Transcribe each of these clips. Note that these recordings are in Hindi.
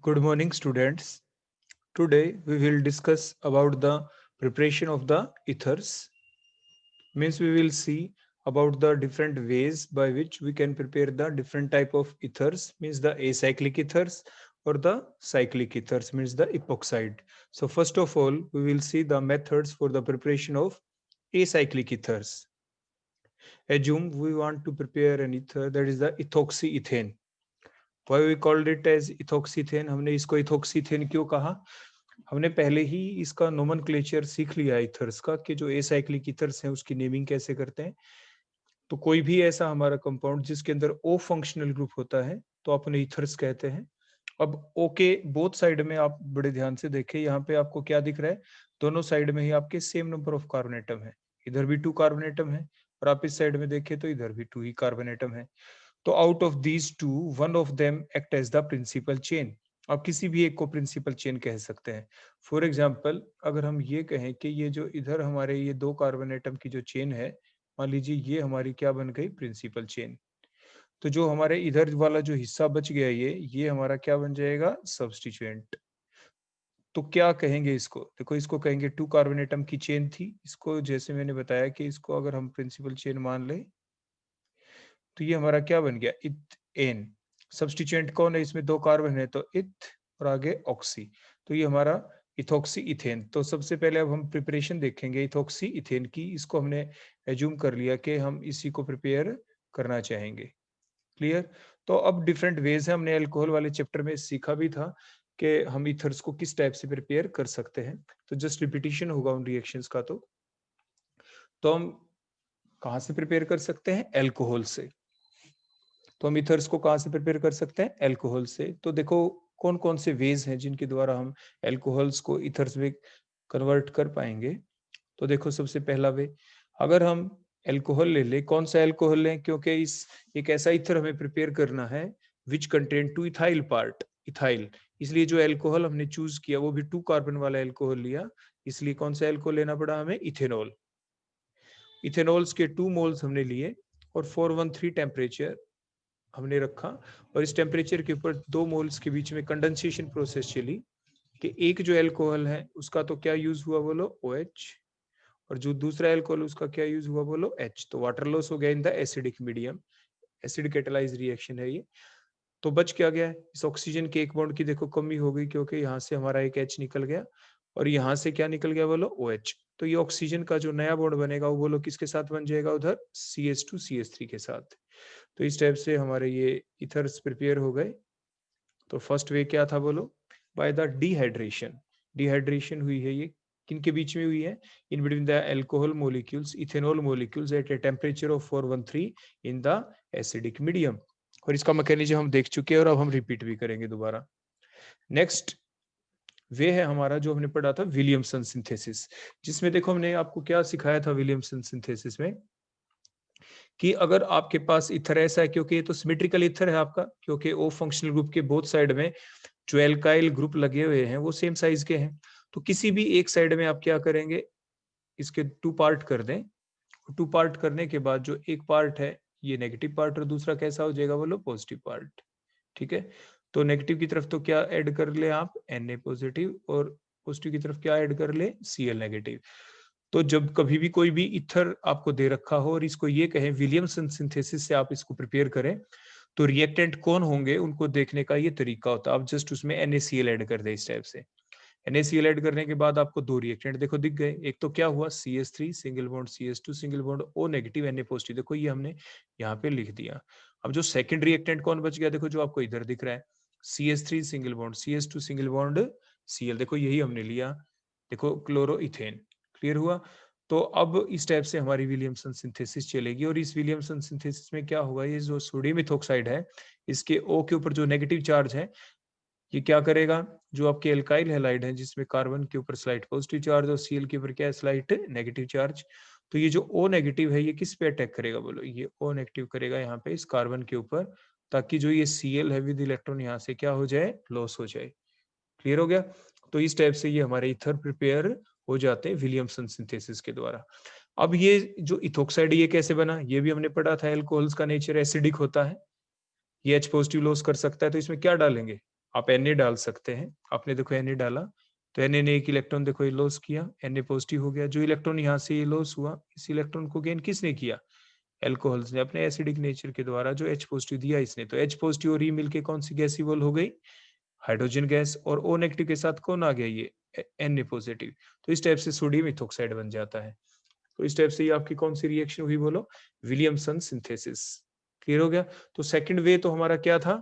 Good morning, students. Today we will discuss about the preparation of the ethers. Means we will see about the different ways by which we can prepare the different type of ethers. Means the acyclic ethers or the cyclic ethers. Means the epoxide. So first of all, we will see the methods for the preparation of acyclic ethers. Assume we want to prepare an ether, that is the ethoxyethane. Why we called it as ethoxyethane? हमने इसको ethoxyethane क्यों कहा? हमने पहले ही इसका नोमेनक्लेचर सीख लिया ईथर्स का कि जो एसाइक्लिक ईथर्स हैं उसकी नेमिंग कैसे करते हैं। तो कोई भी ऐसा हमारा कंपाउंड जिसके अंदर ओ फंक्शनल ग्रुप होता है तो आप उन्हें ईथर्स कहते हैं। अब ओ के बोथ साइड में आप बड़े ध्यान से देखें, यहाँ पे आपको क्या दिख रहा है? दोनों साइड में ही आपके same number of carbon atom है। इधर भी 2 कार्बन एटम है और आप इस साइड में देखें तो इधर भी 2 ही कार्बन एटम है। तो out of these two one of them act as the principal chain. आप किसी भी एक को प्रिंसिपल चेन कह सकते हैं। फॉर एग्जाम्पल अगर हम ये कहें कि ये जो इधर हमारे ये 2 कार्बन एटम की जो चेन है, मान लीजिए ये हमारी क्या बन गई? Principal chain. तो जो हमारे इधर वाला जो हिस्सा बच गया ये हमारा क्या बन जाएगा? सब्स्टिट्यूएंट। तो क्या कहेंगे इसको? देखो इसको कहेंगे 2 कार्बन एटम की चेन थी। इसको जैसे मैंने बताया कि इसको अगर हम प्रिंसिपल चेन मान ले तो ये हमारा क्या बन गया? इथेन। सब्स्टिट्यूएंट कौन है इसमें? 2 कार्बन है तो इथ और आगे ऑक्सी। तो ये हमारा इथॉक्सी इथेन। तो सबसे पहले अब हम प्रिपरेशन देखेंगे इथॉक्सी इथेन की। इसको हमने एज्यूम कर लिया कि हम इसी को प्रिपेयर करना चाहेंगे। क्लियर? तो अब डिफरेंट वेज है। हमने अल्कोहल वाले चैप्टर में सीखा भी था कि हम इथर्स को किस टाइप से प्रिपेयर कर सकते हैं। तो जस्ट रिपीटिशन होगा उन रिएक्शंस का। तो हम कहाँ से प्रिपेयर कर सकते हैं? अल्कोहल से। तो हम इथर्स को कहाँ से प्रिपेयर कर सकते हैं? अल्कोहल से। तो देखो कौन कौन से वेज हैं जिनके द्वारा हम अल्कोहल्स को इथर्स में कन्वर्ट कर पाएंगे। तो देखो सबसे पहला वे, अगर हम अल्कोहल ले ले, कौन सा अल्कोहल लें? क्योंकि इस एक ऐसा इथर हमें प्रिपेयर करना है which contain 2 ethyl part, ethyl. इसलिए जो अल्कोहल हमने चूज किया वो भी 2 कार्बन वाला अल्कोहल लिया। इसलिए कौन सा अल्कोहल लेना पड़ा हमें? इथेनॉल। इथेनॉल्स के 2 मोल्स हमने लिए और 413 टेम्परेचर हमने रखा और इस टेम्परेचर के ऊपर 2 मोल्स के बीच में कंडेंसेशन प्रोसेस चली कि एक जो अल्कोहल है उसका तो क्या यूज हुआ बोलो? OH। और जो दूसरा अल्कोहल उसका क्या यूज हुआ बोलो? H। तो वाटर लॉस हो गया इन the acidic medium. Acid catalyse reaction है ये। तो बच क्या गया? इस ऑक्सीजन के एक बॉन्ड की देखो कमी हो गई क्योंकि यहाँ से हमारा एक H निकल गया और यहाँ से क्या निकल गया बोलो? OH। तो ये ऑक्सीजन का जो नया बॉन्ड बनेगा वो बोलो किसके साथ बन जाएगा? उधर CH2 CH3 के साथ। तो इस टाइप से हमारे ये इथर्स प्रिपेयर हो गए। तो फर्स्ट वे क्या था बोलो? By the dehydration. डिहाइड्रेशन हुई है ये किनके बीच में हुई है? In between the alcohol molecules, ethanol molecules at a temperature of 413 in the acidic medium. और इसका मैकेनिज्म हम देख चुके हैं और अब हम रिपीट भी करेंगे दोबारा। नेक्स्ट वे है हमारा जो हमने पढ़ा था विलियमसन सिंथेसिस, जिसमें देखो हमने आपको क्या सिखाया था विलियमसन सिंथेसिस में कि अगर आपके पास इथर ऐसा है, क्योंकि ये तो सिमेट्रिकल इथर है आपका, क्योंकि ओ फंक्शनल ग्रुप के बोथ साइड में जो एल्काइल ग्रुप लगे हुए हैं वो सेम साइज के हैं। तो किसी भी एक साइड में आप क्या करेंगे? इसके 2 पार्ट कर दें। 2 पार्ट करने के बाद जो एक पार्ट है ये नेगेटिव पार्ट और दूसरा कैसा हो जाएगा बोलो? Positive part. ठीक है? तो नेगेटिव की तरफ तो क्या ऐड कर ले आप? Na positive. और पॉजिटिव की तरफ क्या ऐड कर ले? Cl negative. तो जब कभी भी कोई भी इथर आपको दे रखा हो और इसको ये कहें विलियमसन सिंथेसिस से आप इसको प्रिपेयर करें, तो रिएक्टेंट कौन होंगे उनको देखने का ये तरीका होता है। आप जस्ट उसमें NaCl ऐड कर दे इस टाइप से। NaCl ऐड करने के बाद आपको 2 रिएक्टेंट देखो दिख गए। एक तो क्या हुआ? CH3 single bond CH2 single bond O negative Na positive. देखो ये हमने यहाँ पे लिख दिया। अब जो सेकंड रिएक्टेंट कौन बच गया? देखो जो आपको इधर दिख रहा है CH3 single bond CH2 single bond Cl। देखो यही हमने लिया। देखो क्लोरो इथेन। क्लियर हुआ? तो अब इस टाइप से हमारी विलियमसन सिंथेसिस चलेगी और इस विलियमसन सिंथेसिस में क्या होगा? ये जो सोडियम इथॉक्साइड है इसके O के ऊपर जो नेगेटिव चार्ज है ये क्या करेगा? जो आपके एल्काइल हैलाइड है जिसमें कार्बन के ऊपर स्लाइट पॉजिटिव चार्ज और Cl के ऊपर क्या है? Slight negative charge. तो ये जो O नेगेटिव है ये किस पे अटैक करेगा बोलो? ये O नेगेटिव करेगा यहाँ पे इस कार्बन के ऊपर, ताकि जो ये Cl है विद इलेक्ट्रॉन यहाँ से क्या हो जाए? लॉस हो जाए। क्लियर हो गया? तो इस टाइप से ये हमारे इथर प्रिपेयर हो जाते हैं विलियमसन सिंथेसिस के द्वारा। अब ये जो इथोक्साइड ये कैसे बना? ये भी हमने पढ़ा था। अल्कोहल्स का नेचर एसिडिक होता है, ये H पॉजिटिव लॉस कर सकता है। तो इसमें क्या डालेंगे? आप Na डाल सकते हैं। आपने देखो Na डाला तो Na ने एक इलेक्ट्रॉन देखो ये लॉस किया, Na पॉजिटिव हो गया। जो इलेक्ट्रॉन यहाँ से ये लॉस हुआ, इस इलेक्ट्रॉन को गेन किसने किया? एल्कोहल्स ने अपने एसिडिक नेचर के द्वारा जो H पॉजिटिव दिया इसने। तो H पॉजिटिव और E मिलके कौन सी गैस इवॉल्व हो गई? Hydrogen gas. और O नेगेटिव के साथ कौन आ गया? ये Na पॉजिटिव। तो इस टाइप से सोडियम इथोक्साइड बन जाता है। तो इस टाइप से ये आपकी कौन सी रिएक्शन हुई बोलो? Williamson synthesis. क्लियर हो गया? तो सेकंड वे तो हमारा क्या था?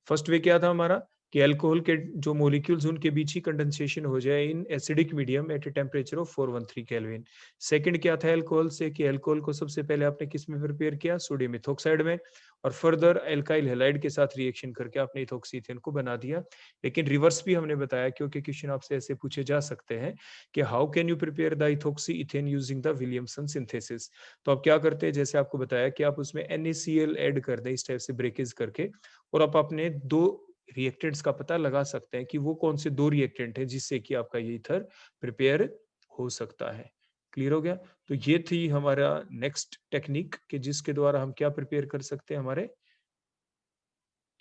फर्स्ट वे क्या था हमारा कि अल्कोहल के जो मॉलिक्यूल्स उनके बीच ही कंडेंसेशन हो जाए इन acidic medium at a temperature of 413 kelvin. Second क्या था अल्कोहल से कि अल्कोहल को सबसे पहले आपने किस में प्रिपेयर किया? सोडियम इथोक्साइड में, और फर्दर एल्काइल हैलाइड के साथ रिएक्शन करके आपने इथोक्सीथेन को बना दिया। लेकिन रिवर्स भी हमने बताया, क्योंकि क्वेश्चन आपसे ऐसे पूछे जा सकते हैं कि how can you prepare the ethoxy ethane using the Williamson synthesis. तो आप क्या करते हैं, जैसे आपको बताया कि आप उसमें NaCl ऐड कर दें इस टाइप से ब्रेकेज करके, और आप अपने दो रिएक्टेंट्स का पता लगा सकते हैं कि वो कौन से दो रिएक्टेंट हैं जिससे कि आपका ये ईथर प्रिपेयर हो सकता है। क्लियर हो गया? तो ये थी हमारा नेक्स्ट टेक्निक कि जिसके द्वारा हम क्या प्रिपेयर कर सकते हैं, हमारे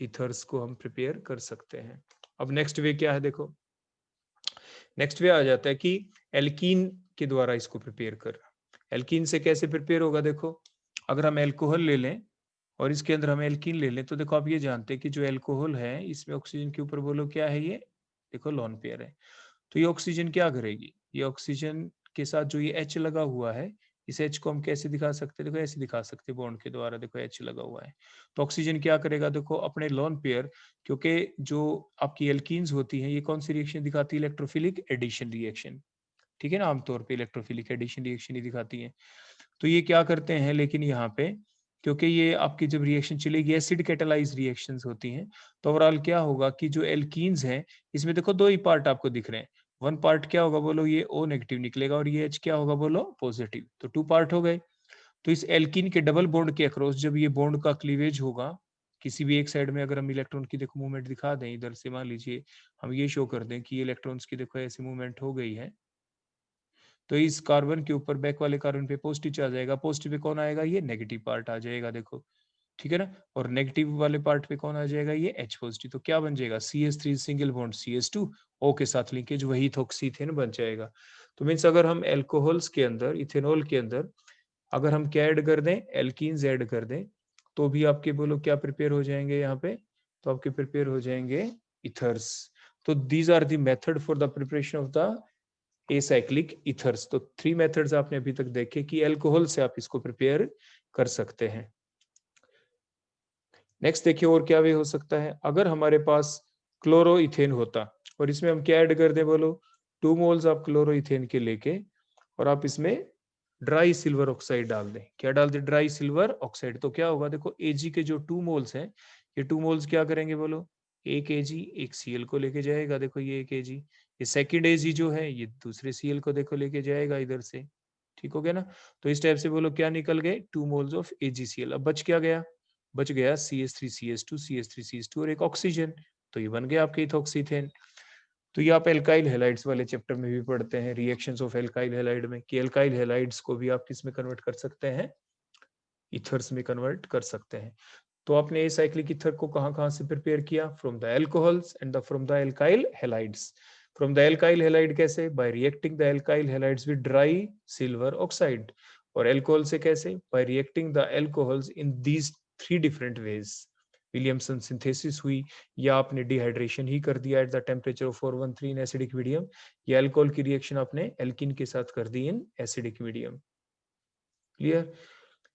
ईथर्स को हम प्रिपेयर कर सकते हैं। अब नेक्स्ट वे क्या है देखो, नेक्स्ट वे आ जाता है कि एल्कीन के द्वारा इसको प्रिपेयर कर। एल्कीन से कैसे प्रिपेयर होगा देखो, अगर हम एल्कोहल ले लें और इसके अंदर हम एल्कीन ले लें, तो देखो आप ये जानते हैं कि जो एल्कोहल है इसमें ऑक्सीजन के ऊपर बोलो क्या है, ये देखो लोन पेयर है। तो ये ऑक्सीजन क्या करेगी, ये ऑक्सीजन के साथ जो ये H लगा हुआ है, इस H को हम कैसे दिखा सकते हैं? देखो ऐसे दिखा सकते हैं बॉन्ड के द्वारा, देखो H लगा हुआ है। तो ऑक्सीजन क्या करेगा देखो, अपने लोन पेयर, क्योंकि जो आपकी एल्कीन्स होती हैं ये कौन सी रिएक्शन दिखाती है? Electrophilic addition reaction. ठीक है ना, आमतौर पे इलेक्ट्रोफिलिक एडिशन रिएक्शन ही दिखाती है। तो ये क्या करते हैं, लेकिन यहाँ पे क्योंकि ये आपकी जब रिएक्शन चलेगी एसिड कैटालाइज रिएक्शंस होती हैं, तो ओवरऑल क्या होगा कि जो एल्कीन्स हैं इसमें देखो दो ही पार्ट आपको दिख रहे हैं। वन पार्ट क्या होगा बोलो, ये O नेगेटिव निकलेगा, और ये H क्या होगा बोलो, पॉजिटिव। तो टू पार्ट हो गए। तो इस एल्कीन के डबल बॉन्ड के अक्रॉस जब ये बॉन्ड का क्लीवेज होगा, किसी भी एक साइड में अगर हम इलेक्ट्रॉन की देखो मूवमेंट दिखा दें, इधर से मान लीजिए हम ये शो कर दें कि ये इलेक्ट्रॉन्स की देखो ऐसी मूवमेंट हो गई है, तो इस कार्बन के ऊपर बैक वाले कार्बन पे पॉजिटिव चार्ज आएगा, पॉजिटिव पे कौन आएगा, ये नेगेटिव पार्ट आ जाएगा देखो। ठीक है ना, और नेगेटिव वाले पार्ट पे कौन आ जाएगा, ये H पॉजिटिव। तो क्या बन जाएगा, CH3 single bond CH2, O के साथ लिंकेज, वही इथोक्सीथेन बन जाएगा। तो मीन्स अगर हम एल्कोहल्स के अंदर, इथेनॉल के अंदर अगर हम क्या ऐड कर दें, एल्कीन्स ऐड कर दें, तो भी आपके बोलो क्या प्रिपेयर हो जाएंगे यहाँ पे, तो आपके प्रिपेयर हो जाएंगे इथर्स। तो these are the method for the preparation of the acyclic ethers. तो थ्री मेथड्स आपने अभी तक देखे कि अल्कोहल से आप इसको प्रिपेयर कर सकते हैं। नेक्स्ट देखिए और क्या वे हो सकता है, अगर हमारे पास क्लोरोइथेन होता और इसमें हम क्या ऐड कर दें बोलो, 2 मोल्स आप क्लोरोइथेन के लेके और आप इसमें ड्राई सिल्वर ऑक्साइड डाल दें। क्या डाल दें, ड्राई सिल्वर ऑक्साइड। तो क्या होगा देखो, Ag के जो 2 मोल्स हैं, ये 2 मोल्स क्या करेंगे बोलो, एक Ag एक Cl को लेके जाएगा, देखो ये एक Ag, ये सेकंड Ag जो है ये दूसरे Cl को देखो लेके जाएगा इधर से। ठीक हो गया ना, तो इस टाइप से बोलो क्या निकल गए, 2 मोल्स ऑफ AgCl। अब बच क्या गया, बच गया CH3CH2 CH3CH2 और एक ऑक्सीजन। तो ये बन गया आपके इथोक्सीथेन। तो ये आप एल्काइल हैलाइड्स वाले चैप्टर में भी पढ़ते हैं, रिएक्शंस ऑफ एल्काइल हैलाइड में, कि एल्काइल हैलाइड्स को भी आप किस में कन्वर्ट कर सकते हैं, ईथर्स में कन्वर्ट कर सकते हैं। तो आपने एसाइक्लिक ईथर को कहां-कहां से प्रिपेयर किया, from the alcohols and from the alkyl halides. From the alkyl halide कैसे, by reacting the alkyl halides with dry silver oxide. और एल्कोहल से कैसे, by reacting the alcohols in these 3 different ways. Williamson synthesis हुई, या आपने डिहाइड्रेशन ही कर दिया at the temperature of 413 in acidic medium, या अल्कोहल की रिएक्शन आपने एल्किन के साथ कर दी इन एसिडिक मीडियम। क्लियर?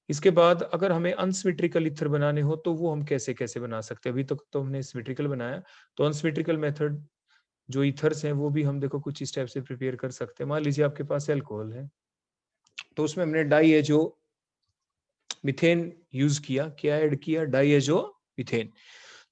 इसके बाद अगर हमें अनसिमेट्रिकल ईथर बनाने हो तो वो हम कैसे कैसे बना सकते हैं, अभी तक तो हमने सिमेट्रिकल बनाया, तो अनसिमेट्रिकल मेथड जो ईथर्स हैं वो भी हम देखो कुछ इस टाइप से प्रिपेयर कर सकते हैं। मान लीजिए आपके पास अल्कोहल है, तो उसमें हमने डाईएजो मीथेन यूज किया, क्या ऐड किया, डाईएजो मीथेन।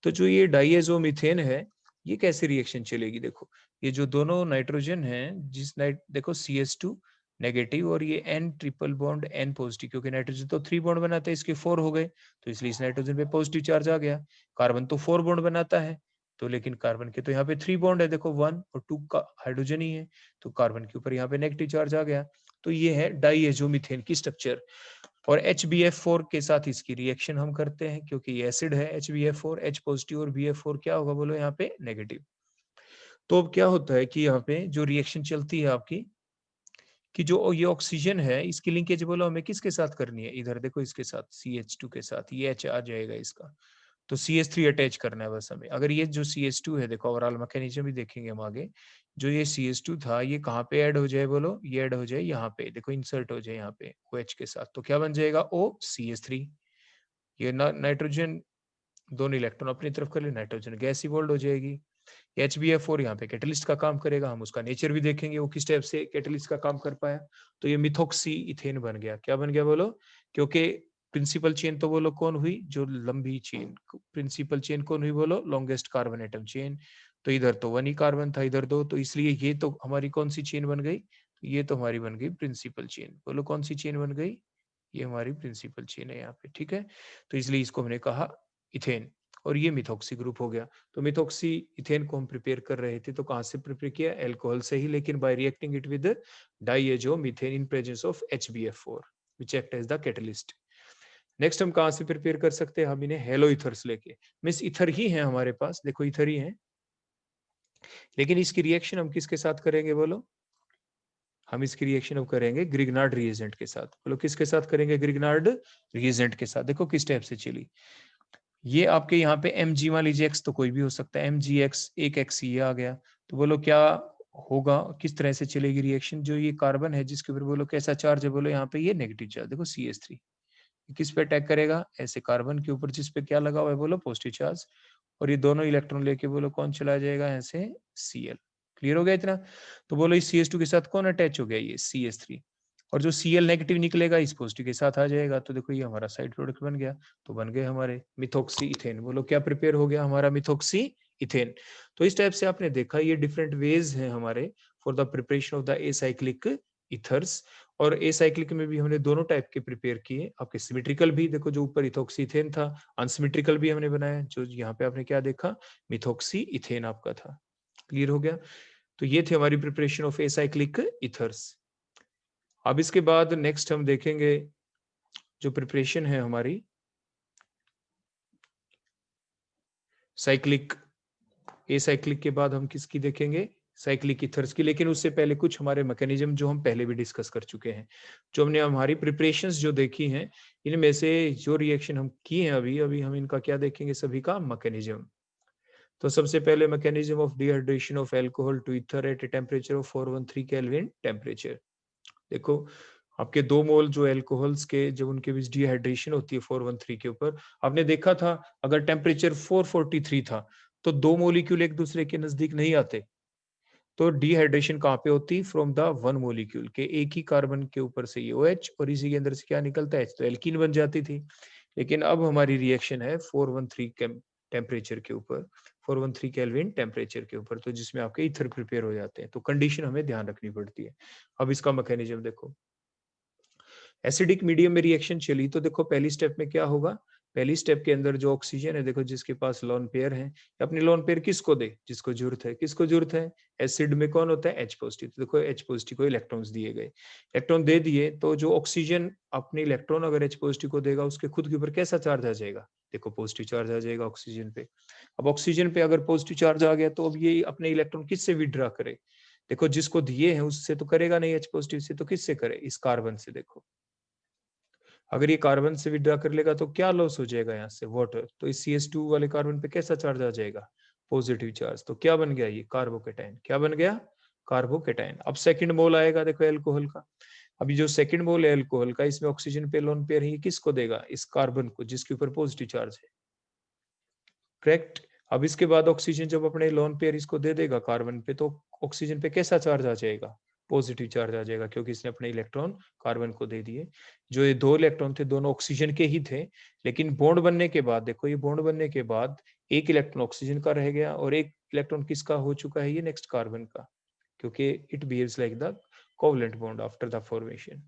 तो जो ये डाईएजो मीथेन है, ये कैसे रिएक्शन चलेगी देखो, ये जो दोनों नाइट्रोजन है, जिस नाइट देखो CH2 नेगेटिव और ये N triple bond N positive, क्योंकि नाइट्रोजन तो 3 बॉन्ड बनाता है, इसके 4 हो गए, तो इसलिए इस नाइट्रोजन पे पॉजिटिव चार्ज आ गया। कार्बन तो 4 बॉन्ड बनाता है, तो लेकिन कार्बन के तो यहाँ पे 3 बॉन्ड है, देखो 1 और 2 का हाइड्रोजन ही है, तो कार्बन के ऊपर यहाँ पे नेगेटिव चार्ज आ गया। तो ये है डाईएजो मीथेन की स्ट्रक्चर। और HbF4 के साथ इसकी रिएक्शन हम करते हैं क्योंकि ये एसिड है HbF4, H पॉजिटिव और BF4 क्या होगा बोलो यहाँ पे नेगेटिव। तो अब क्या होता है कि यहाँ पे जो रिएक्शन चलती है आपकी कि जो ये ऑक्सीजन है इसकी लिंकेज बोलो हमें किसके साथ करनी है, इधर देखो इसके साथ CH2 के साथ, ये H आ जाएगा इसका, तो CH3 अटैच करना है बस हमें। अगर ये जो CH2 है देखो ओवरऑल मैकेनिज्म भी देखेंगे हम आगे, जो ये CH2 था ये कहाँ पे ऐड हो जाए बोलो, ये ऐड हो जाए यहाँ पे, देखो इंसर्ट हो जाए यहाँ पे OH के साथ, तो क्या बन जाएगा OCH3। ये नाइट्रोजन दोनों इलेक्ट्रॉन अपनी तरफ कर ले, नाइट्रोजन गैस इवॉल्व हो जाएगी। HbF4 यहाँ पे कैटलिस्ट का काम करेगा, हम उसका नेचर भी देखेंगे वो किस टाइप से कैटलिस्ट का काम कर पाया। तो ये मिथॉक्सी इथेन बन गया, क्या बन गया बोलो, क्योंकि प्रिंसिपल चेन तो बोलो कौन हुई, जो लंबी चेन, प्रिंसिपल चेन कौन हुई बोलो, लॉन्गेस्ट कार्बन एटम चेन। तो इधर तो 1 ही कार्बन था, इधर 2, तो इसलिए ये तो हमारी कौन सी चेन बन गई, ये तो हमारी बन गई प्रिंसिपल चेन। बोलो कौन सी चेन बन गई, ये हमारी प्रिंसिपल चेन है यहाँ पे, ठीक है। तो इसलिए इसको हमने कहा इथेन, और ये मिथॉक्सी ग्रुप हो गया। तो मिथॉक्सी इथेन को हम प्रिपेयर कर रहे थे, तो कहाँ से प्रिपेयर किया, एल्कोहल से ही, लेकिन by reacting it with diazo methane in presence of HbF4 which act as the catalyst. Next हम कहाँ से प्रिपेयर कर सकते हैं, हम इन्हें हेलो इथर्स लेके, मींस इथर ही है हमारे पास, देखो इथर ही है, लेकिन इसकी रिएक्शन हम किसके साथ करेंगे बोलो, हम इसकी रिएक्शन अब करेंगे ग्रिग्नार्ड रिएजेंट के साथ। बोलो किसके साथ करेंगे, ग्रिग्नार्ड रिएजेंट के साथ। देखो किस टाइप से चली, ये आपके यहाँ पे Mg मान लीजिए x तो कोई भी हो सकता है, MgX एक x ये आ गया, तो बोलो क्या होगा, किस तरह से चलेगी रिएक्शन, जो ये कार्बन है जिसके ऊपर बोलो कैसा चार्ज है, बोलो यहाँ पे ये नेगेटिव चार्ज, देखो CH3 किस पे अटैक करेगा, ऐसे कार्बन के ऊपर जिस पे क्या लगा हुआ है बोलो पॉजिटिव चार्ज, और ये दोनों इलेक्ट्रॉन लेके बोलो कौन चला जाएगा ऐसे Cl। क्लियर हो गया इतना। तो बोलो इस CH2 के साथ कौन अटैच हो गया, ये CH3, और जो Cl नेगेटिव निकलेगा इस पॉजिटिव के साथ आ जाएगा, तो देखो ये हमारा साइड प्रोडक्ट बन गया। तो बन गए हमारे मिथॉक्सी इथेन, बोलो क्या प्रिपेयर हो गया हमारा मिथॉक्सी इथेन। तो इस टाइप से आपने देखा ये डिफरेंट वेज हैं हमारे for the preparation of the acyclic ethers. और एसाइक्लिक में भी हमने दोनों टाइप के प्रिपेयर किए, आपके सिमेट्रिकल भी देखो, जो ऊपर इथोक्सी इथेन था, अनसिमेट्रिकल भी हमने बनाया, जो यहाँ पे आपने क्या देखा, मिथॉक्सी इथेन आपका था। क्लियर हो गया। तो ये थे हमारी प्रिपरेशन ऑफ एसाइक्लिक इथर्स। अब इसके बाद नेक्स्ट हम देखेंगे जो प्रिपरेशन है हमारी साइक्लिक, एसाइक्लिक के बाद हम किसकी देखेंगे, साइक्लिक इथर्स की। लेकिन उससे पहले कुछ हमारे मैकेनिज्म जो हम पहले भी डिस्कस कर चुके हैं, जो हमने हमारी प्रिपरेशंस जो देखी हैं, इनमें से जो रिएक्शन हम किए हैं अभी अभी हम इनका क्या देखेंगे, सभी का मैकेनिज्म। तो सबसे पहले mechanism of dehydration of alcohol to ether at a temperature of 413 kelvin temperature. देखो आपके 2 मोल जो अल्कोहल्स के जब उनके बीच डिहाइड्रेशन होती है 413 के ऊपर, आपने देखा था अगर टेम्परेचर 443 था तो 2 मोलिक्यूल एक दूसरे के नजदीक नहीं आते। तो डिहाइड्रेशन कहाँ पे होती, फ्रॉम द वन मोलिक्यूल के, एक ही कार्बन के ऊपर से ये OH और इसी के अंदर से क्या निकलता है H, तो एल्कीन बन जाती थी। लेकिन अब हमारी रिएक्शन है 413 टेम्परेचर के ऊपर, 413 केल्विन टेम्परेचर के ऊपर, तो जिसमें आपके ईथर प्रिपेयर हो जाते हैं। तो कंडीशन हमें ध्यान रखनी पड़ती है। अब इसका मैकेनिज्म देखो, एसिडिक मीडियम में रिएक्शन चली तो देखो पहली स्टेप में क्या होगा, पहली स्टेप के अंदर जो ऑक्सीजन है देखो जिसके पास लोन पेयर है, अपनी लोन पेयर किसको दे, जिसको जरूरत है, किसको जरूरत है, एसिड में कौन होता है H पॉजिटिव, तो देखो H पॉजिटिव को इलेक्ट्रॉन्स दिए गए, इलेक्ट्रॉन दे दिए, तो जो ऑक्सीजन अपने इलेक्ट्रॉन अगर H पॉजिटिव को देगा उसके खुद के ऊपर कैसा चार्ज आ जाएगा, देखो पॉजिटिव चार्ज आ जाएगा ऑक्सीजन पे। अब ऑक्सीजन पे अगर पॉजिटिव चार्ज आ गया तो अब ये अपने इलेक्ट्रॉन किससे विड्रॉ करे, देखो जिसको दिए हैं उससे तो करेगा नहीं H पॉजिटिव से, तो किससे करे, इस कार्बन से। देखो अगर ये कार्बन से विड्रॉ कर लेगा तो क्या लॉस हो जाएगा यहाँ से, वाटर, तो इस CH2 वाले कार्बन पे कैसा चार्ज आ जाएगा, पॉजिटिव चार्ज, तो क्या बन गया ये कार्बोकेटाइन, क्या बन गया कार्बोकेटाइन। अब सेकंड मोल आएगा देखो एल्कोहल का, अभी जो सेकंड मोल है एल्कोहल का इसमें ऑक्सीजन पे लोन पेयर है, ये किसको देगा, इस कार्बन को जिसके ऊपर पॉजिटिव चार्ज है, करेक्ट। अब इसके बाद ऑक्सीजन जब अपने लोन पेयर इसको दे देगा कार्बन पे, तो ऑक्सीजन पे कैसा चार्ज आ जाएगा, पॉजिटिव चार्ज आ जाएगा, क्योंकि इसने अपने इलेक्ट्रॉन कार्बन को दे दिए। जो ये 2 इलेक्ट्रॉन थे दोनों ऑक्सीजन के ही थे, लेकिन बॉन्ड बनने के बाद देखो, ये बॉन्ड बनने के बाद एक इलेक्ट्रॉन ऑक्सीजन का रह गया और एक इलेक्ट्रॉन किसका हो चुका है, ये नेक्स्ट कार्बन का, क्योंकि it behaves like the covalent bond after the formation.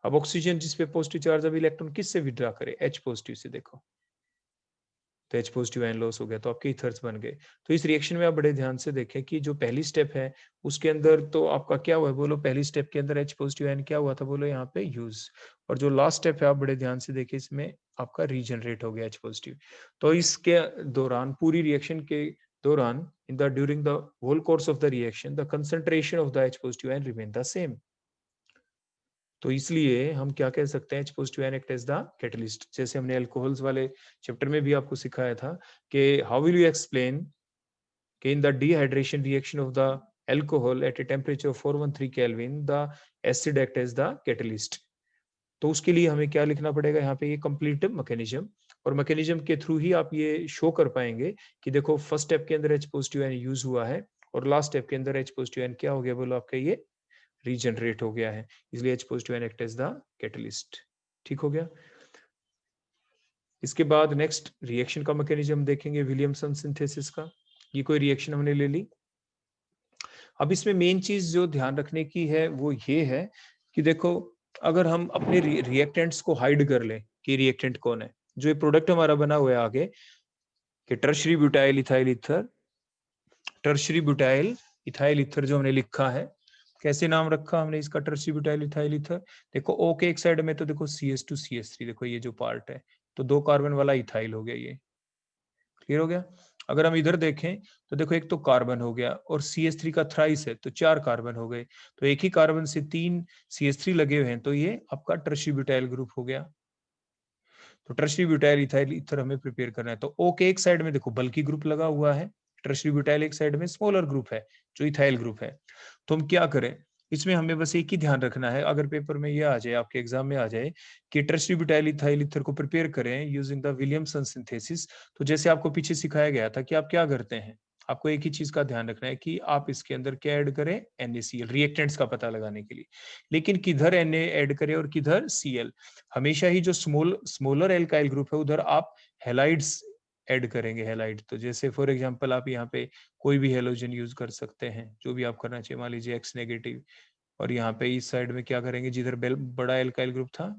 अब ऑक्सीजन जिस पे पॉजिटिव चार्ज, अब इलेक्ट्रॉन किससे विड्रॉ करे, H पॉजिटिव से। देखो तो H पॉजिटिव आयन लॉस हो गया, तो आपके इथर्स बन गए। तो इस रिएक्शन में आप बड़े ध्यान से देखें कि जो पहली स्टेप है उसके अंदर तो आपका क्या हुआ है, बोलो पहली स्टेप के अंदर H पॉजिटिव आयन क्या हुआ था, बोलो यहाँ पे यूज। और जो लास्ट स्टेप है आप बड़े ध्यान से देखिए, इसमें आपका रीजनरेट हो गया H पॉजिटिव। तो इसके दौरान पूरी रिएक्शन के दौरान in the during the whole course of the reaction the concentration of the H positive ion remain the same. तो इसलिए हम क्या कह सकते हैं, H positive ion act as the catalyst. जैसे हमने अल्कोहल्स वाले चैप्टर में भी आपको सिखाया था कि हाउ विल यू एक्सप्लेन कि in the dehydration reaction of the alcohol at a temperature of 413 Kelvin the acid act as the catalyst। तो उसके लिए हमें क्या लिखना पड़ेगा यहाँ पे, ये कंप्लीट मैकेनिज्म, और मैकेनिज्म के थ्रू ही आप ये शो कर पाएंगे कि देखो फर्स्ट स्टेप के अंदर H पॉजिटिव आयन यूज हुआ है और लास्ट स्टेप के अंदर H पॉजिटिव आयन क्या हो गया, बोलो आपका ये रीजनरेट हो गया है, इसलिए H positive ion act as the catalyst. ठीक हो गया। इसके बाद नेक्स्ट रिएक्शन का मैकेनिज्म देखेंगे, विलियमसन सिंथेसिस का। ये कोई रिएक्शन हमने ले ली। अब इसमें मेन चीज जो ध्यान रखने की है वो ये है कि देखो अगर हम अपने रिएक्टेंट्स को हाइड कर लें कि रिएक्टेंट कौन है, जो ये प्रोडक्ट हमारा बना हुआ है आगे कि tertiary butyl ethyl ether, tertiary butyl ethyl ether जो हमने लिखा है, कैसे नाम रखा हमने इसका, टर्शरी ब्यूटाइल इथाइल ईथर। देखो ओ के एक साइड में तो देखो CH2CH3, देखो ये जो पार्ट है तो 2 कार्बन वाला इथाइल हो गया, ये क्लियर हो गया। अगर हम इधर देखें तो देखो एक तो कार्बन हो गया और CH3 का थ्राइस है तो 4 कार्बन हो गए, तो एक ही कार्बन से 3 CH3 लगे हुए हैं, तो ये आपका टर्शरी ब्यूटाइल ग्रुप हो गया। तो टर्शरी ब्यूटाइल इथाइल ईथर हमें प्रिपेयर करना है, तो ओ के एक साइड में देखो बल्की ग्रुप लगा हुआ है, टर्शरी ब्यूटाइल एक साइड में स्मॉलर ग्रुप है जो इथाइल ग्रुप है। तो हम क्या करें, इसमें हमें बस एक ही ध्यान रखना है, अगर पेपर में ये आ जाए, आपके एग्जाम में आ जाए कि टर्शरी ब्यूटाइल इथाइल ईथर को प्रिपेयर करें यूजिंग द विलियमसन सिंथेसिस, तो जैसे आपको पीछे सिखाया गया था कि आप क्या करते हैं, आपको एक ही चीज का ध्यान रखना है कि आप इसके अंदर क्या ऐड करें, NaCl, रिएक्टेंट्स का पता लगाने के लिए। लेकिन किधर Na ऐड करें और किधर Cl, हमेशा ही जो स्मॉलर एल्काइल ग्रुप है उधर आप हेलाइड्स ऐड करेंगे, हेलाइड। तो जैसे फॉर एग्जांपल आप यहाँ पे कोई भी हेलोजन यूज कर सकते हैं, जो भी आप करना चाहिए, मान लीजिए X नेगेटिव, और यहाँ पे इस साइड में क्या करेंगे, जिधर बड़ा एल्काइल ग्रुप था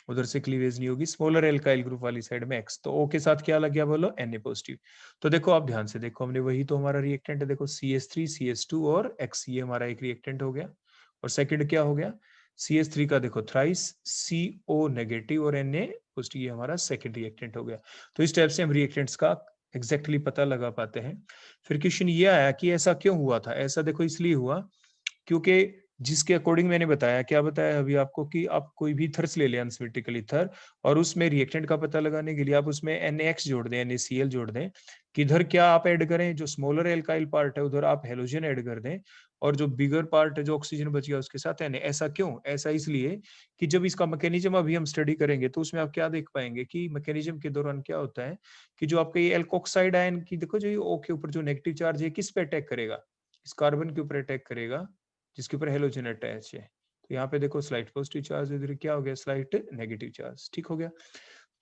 उधर से क्लीवेज नहीं होगी, स्मॉलर एल्काइल ग्रुप वाली साइड में X, तो O के साथ क्या लग गया, बोलो Na पॉजिटिव। तो देखो आप ध्यान से देखो, हमने वही तो हमारा रिएक्टेंट है, देखो CH3 CH2 और X, ये हमारा एक रिएक्टेंट हो गया। और सेकंड क्या हो गया, CH3 का देखो थ्राइस, CO नेगेटिव और Na पॉजिटिव, ये हमारा सेकंड रिएक्टेंट हो गया। तो इस टाइप से हम रिएक्टेंट्स का एग्जैक्टली पता लगा पाते हैं। फिर क्वेश्चन ये आया कि ऐसा क्यों हुआ था, ऐसा देखो इसलिए हुआ क्योंकि जिसके अकॉर्डिंग मैंने बताया, क्या बताया अभी आपको, कि आप कोई भी इथर्स ले लें, अनसिमेट्रिकल इथर, और उसमें रिएक्टेंट का पता लगाने के लिए आप उसमें NaX जोड़ दें, NaCl जोड़ दें, किधर क्या आप ऐड करें, जो स्मॉलर एल्काइल पार्ट है उधर आप हेलोजन ऐड कर दें, और जो बिगर पार्ट है जो ऑक्सीजन बच गया उसके साथ Na। ऐसा क्यों, ऐसा इसलिए कि जब इसका मैकेनिज्म अभी हम स्टडी करेंगे तो उसमें आप क्या देख पाएंगे कि मैकेनिज्म के दौरान क्या होता है कि जो आपका ये एल्कोक्साइड आयन की देखो, जो ये O के ऊपर जो नेगेटिव चार्ज है किस पे अटैक करेगा, इस कार्बन के ऊपर अटैक करेगा जिसके ऊपर हेलोजन अटैच है। तो यहाँ पे देखो स्लाइट पॉजिटिव चार्ज, इधर क्या हो गया, स्लाइट नेगेटिव चार्ज। ठीक हो गया।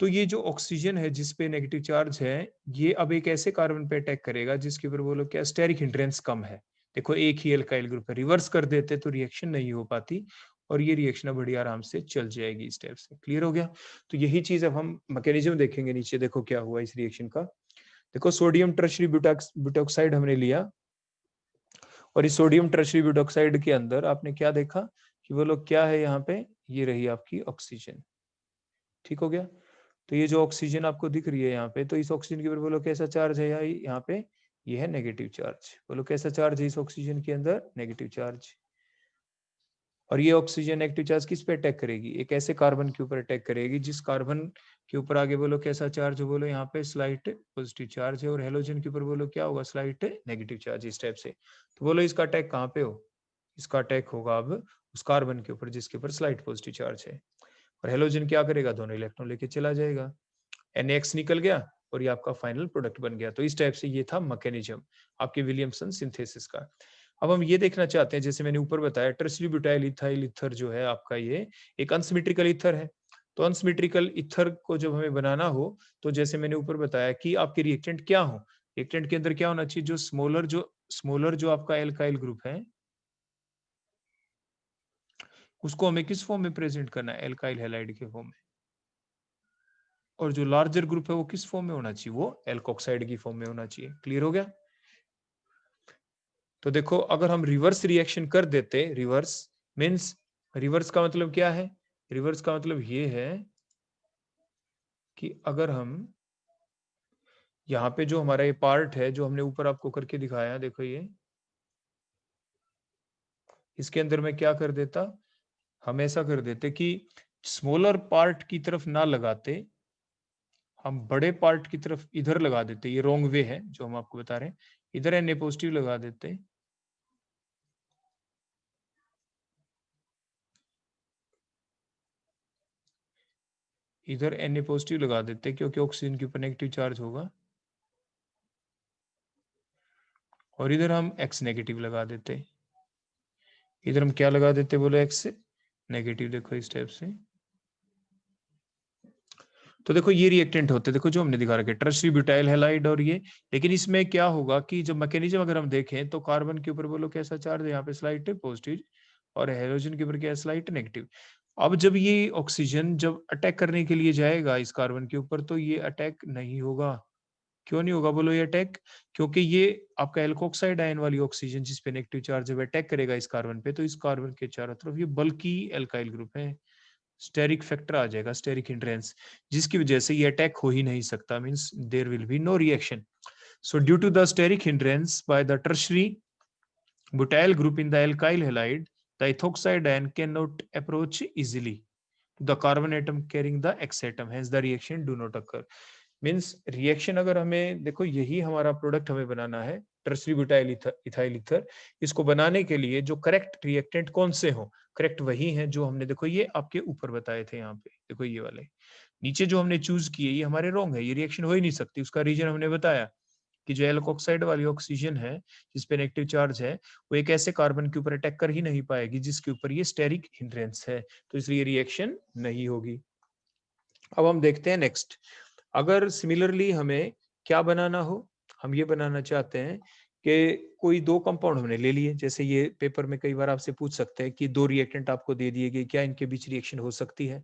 तो ये जो ऑक्सीजन है जिसपे नेगेटिव चार्ज है, ये अब एक ऐसे कार्बन पे अटैक करेगा जिसके ऊपर बोलो क्या, स्टेरिक हिंड्रेंस कम है। देखो एक ही एल्काइल ग्रुप है, रिवर्स कर देते तो रिएक्शन नहीं हो पाती, और ये रिएक्शन बड़ी आराम से चल जाएगी इस टाइप से। क्लियर हो गया। तो यही चीज अब हम मैकेनिज्म देखेंगे नीचे, देखो क्या हुआ इस रिएक्शन का। देखो सोडियम टर्शरी ब्यूटॉक्साइड हमने लिया, और इस सोडियम टर्शरी ब्यूटॉक्साइड के अंदर आपने क्या देखा कि वो लोग क्या है, यहाँ पे ये रही आपकी ऑक्सीजन। ठीक हो गया। तो ये जो ऑक्सीजन आपको दिख रही है यहाँ पे, तो इस ऑक्सीजन के ऊपर बोलो कैसा चार्ज है, यहाँ पे ये है नेगेटिव चार्ज। बोलो कैसा चार्ज है इस ऑक्सीजन के अंदर, नेगेटिव चार्ज। और ये ऑक्सीजन नेगेटिव चार्ज किस पे अटैक करेगी, एक ऐसे कार्बन के ऊपर अटैक करेगी जिस कार्बन के ऊपर आगे बोलो कैसा चार्ज है, बोलो यहाँ पे स्लाइट पॉजिटिव चार्ज है, और हेलोजन के ऊपर बोलो क्या होगा, स्लाइट नेगेटिव चार्ज, इस टाइप से। तो बोलो इसका अटैक कहाँ पे हो, इसका अटैक होगा अब उस कार्बन के ऊपर जिसके ऊपर स्लाइट पॉजिटिव चार्ज है। और हेलोजन क्या करेगा, दोनों इलेक्ट्रॉन लेके चला जाएगा, NaX निकल गया और ये आपका फाइनल प्रोडक्ट बन गया। तो इस टाइप से ये था मैकेनिज्म आपके विलियमसन सिंथेसिस का। अब हम ये देखना चाहते हैं, जैसे मैंने ऊपर बताया टर्शरी ब्यूटाइल इथाइल ईथर जो है आपका, ये एक अनसिमेट्रिकल ईथर है। तो अनसिमेट्रिकल ईथर को जब हमें बनाना हो, तो जैसे मैंने ऊपर बताया कि आपके रिएक्टेंट क्या हो, रिएक्टेंट के अंदर क्या होना चाहिए, जो स्मॉलर जो आपका एल्काइल ग्रुप है उसको हमें किस फॉर्म में प्रेजेंट करना है, एल्काइल हैलाइड के फॉर्म में। और जो लार्जर ग्रुप है वो किस फॉर्म में होना चाहिए, वो एल्कोक्साइड की फॉर्म में होना चाहिए। क्लियर हो गया? तो देखो अगर हम रिवर्स रिएक्शन कर देते, रिवर्स मीन्स, रिवर्स का मतलब क्या है, रिवर्स का मतलब ये है कि अगर हम यहाँ पे जो हमारा ये पार्ट है जो हमने ऊपर आपको करके दिखाया, देखो ये, इसके अंदर मैं क्या कर देता, हम ऐसा कर देते कि स्मॉलर पार्ट की तरफ ना लगाते, हम बड़े पार्ट की तरफ इधर लगा देते, ये रॉन्ग वे है जो हम आपको बता रहे हैं, इधर एन पॉजिटिव लगा देते, इधर एन पॉजिटिव लगा देते क्योंकि ऑक्सीजन के ऊपर नेगेटिव चार्ज होगा, और इधर हम एक्स नेगेटिव लगा देते, इधर हम क्या लगा देते बोले, एक्स नेगेटिव। देखो इस टाइप से, तो देखो ये रिएक्टेंट होते, देखो जो हमने दिखा रखे टर्शरी ब्यूटाइल हैलाइड और ये, लेकिन इसमें क्या होगा कि जब मैकेनिज्म अगर हम देखें तो कार्बन के ऊपर बोलो कैसा चार्ज है, यहाँ पे स्लाइट पॉजिटिव, और हाइड्रोजन के ऊपर क्या है, स्लाइट नेगेटिव। अब जब ये ऑक्सीजन जब अटैक करने के लिए जाएगा इस कार्बन के ऊपर, तो ये अटैक नहीं होगा। क्यों नहीं होगा बोलो ये अटैक, क्योंकि ये आपका एल्कोक्साइड आयन वाली ऑक्सीजन जिसपे नेगेटिव चार्ज जब अटैक करेगा इस कार्बन पे, तो इस कार्बन के चारों तरफ ये बल्कि एल्काइल ग्रुप है, स्टेरिक फैक्टर आ जाएगा, स्टेरिक हिंड्रेंस, जिसकी वजह से ये अटैक हो ही नहीं सकता, means there will be no reaction. So due to the steric hindrance by the tertiary butyl group in the alkyl halide, the ethoxide ion cannot approach easily the carbon atom carrying the X atom, hence the reaction do not occur। Means reaction अगर हमें देखो, यही हमारा प्रोडक्ट हमें बनाना है, टर्सरी ब्यूटाइल इथाइल ईथर, इसको बनाने के लिए जो करेक्ट रिएक्टेंट कौन से हो, करेक्ट वही है जो हमने देखो ये आपके ऊपर बताए थे, यहाँ पे देखो ये वाले, नीचे जो हमने चूज किए ये हमारे रॉन्ग है, ये रिएक्शन हो ही नहीं सकती। उसका रीजन हमने बताया कि जो एल्कोक्साइड वाली ऑक्सीजन है जिसपे नेगेटिव चार्ज है, वो एक ऐसे कार्बन के ऊपर अटैक कर ही नहीं पाएगी जिसके ऊपर ये स्टेरिक हिंड्रेंस है, तो इसलिए रिएक्शन नहीं होगी। अब हम देखते हैं नेक्स्ट, अगर सिमिलरली हमें क्या बनाना हो, हम ये बनाना चाहते हैं कि कोई दो कंपाउंड हमने ले लिए, जैसे ये पेपर में कई बार आपसे पूछ सकते हैं कि दो रिएक्टेंट आपको दे दिए गए, क्या इनके बीच रिएक्शन हो सकती है।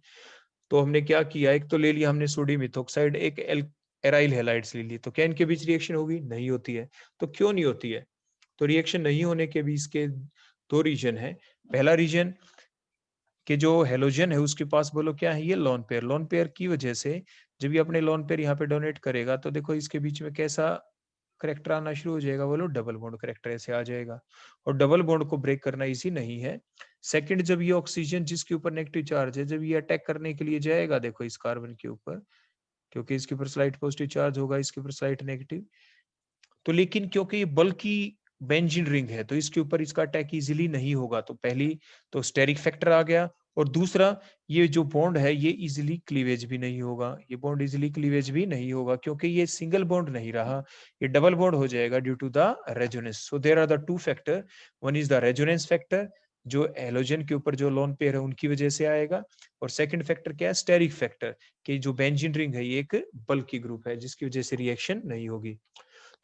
तो हमने क्या किया, एक तो ले लिया हमने सोडियम इथोक्साइड, एक एराइल हैलाइड्स ले लिए, तो क्या इनके बीच रिएक्शन होगी, नहीं होती है। तो क्यों नहीं होती है, तो रिएक्शन नहीं होने के भी इसके दो रीजन है। पहला रीजन कि जो हेलोजन है उसके पास बोलो क्या है, ये लोन पेयर, लोन पेयर की वजह से जब ये अपने लोन पेयर यहाँ पे डोनेट करेगा, तो देखो इसके बीच में कैसा करेक्टर आना शुरू हो जाएगा, बोलो डबल बॉन्ड करेक्टर ऐसे आ जाएगा, और डबल बॉन्ड को ब्रेक करना इजी नहीं है। सेकंड, जब ये ऑक्सीजन जिसके ऊपर नेगेटिव चार्ज है, जब ये अटैक करने के लिए जाएगा देखो इस कार्बन के ऊपर, क्योंकि इसके ऊपर स्लाइट पॉजिटिव चार्ज होगा, इसके ऊपर स्लाइट नेगेटिव, तो लेकिन क्योंकि ये बल्कि बेंजीन रिंग है तो इसके ऊपर इसका अटैक इजीली नहीं होगा, तो पहली तो स्टेरिक फैक्टर आ गया, और दूसरा ये जो बॉन्ड है ये इजीली क्लीवेज भी नहीं होगा, ये बॉन्ड इजीली क्लीवेज भी नहीं होगा क्योंकि ये सिंगल बॉन्ड नहीं रहा, ये डबल बॉन्ड हो जाएगा due to the resonance. So there are the two factor, one is the resonance factor जो हेलोजन के ऊपर जो लोन पेयर है उनकी वजह से आएगा, और सेकंड फैक्टर क्या है, स्टेरिक फैक्टर, कि जो बेंजीन रिंग है ये एक बल्कि ग्रुप है जिसकी वजह से रिएक्शन नहीं होगी।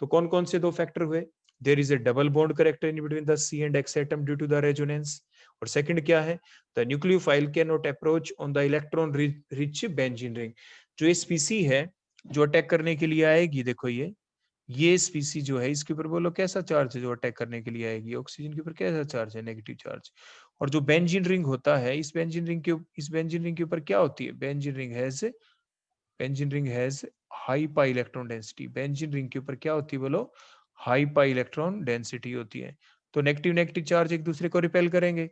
तो कौन कौन से दो फैक्टर हुए, there is a double bond character in between the C and X atom due to the resonance, और सेकंड क्या है, the nucleophile can not approach on the electron rich benzene ring. जो ये स्पीसी है जो अटैक करने के लिए आएगी, देखो ये स्पीसी जो है इसके ऊपर बोलो कैसा चार्ज है जो अटैक करने के लिए आएगी, ऑक्सीजन के ऊपर कैसा चार्ज है, नेगेटिव चार्ज। और जो बेंजीन रिंग होता है, इस बेंजीन रिंग के ऊपर क्या होती है, benzene ring has high pi electron density, benzene ring के ऊपर क्या होती है बोलो, हाई पाई इलेक्ट्रॉन डेंसिटी होती है। तो नेगेटिव नेगेटिव चार्ज एक दूसरे को रिपेल करेंगे,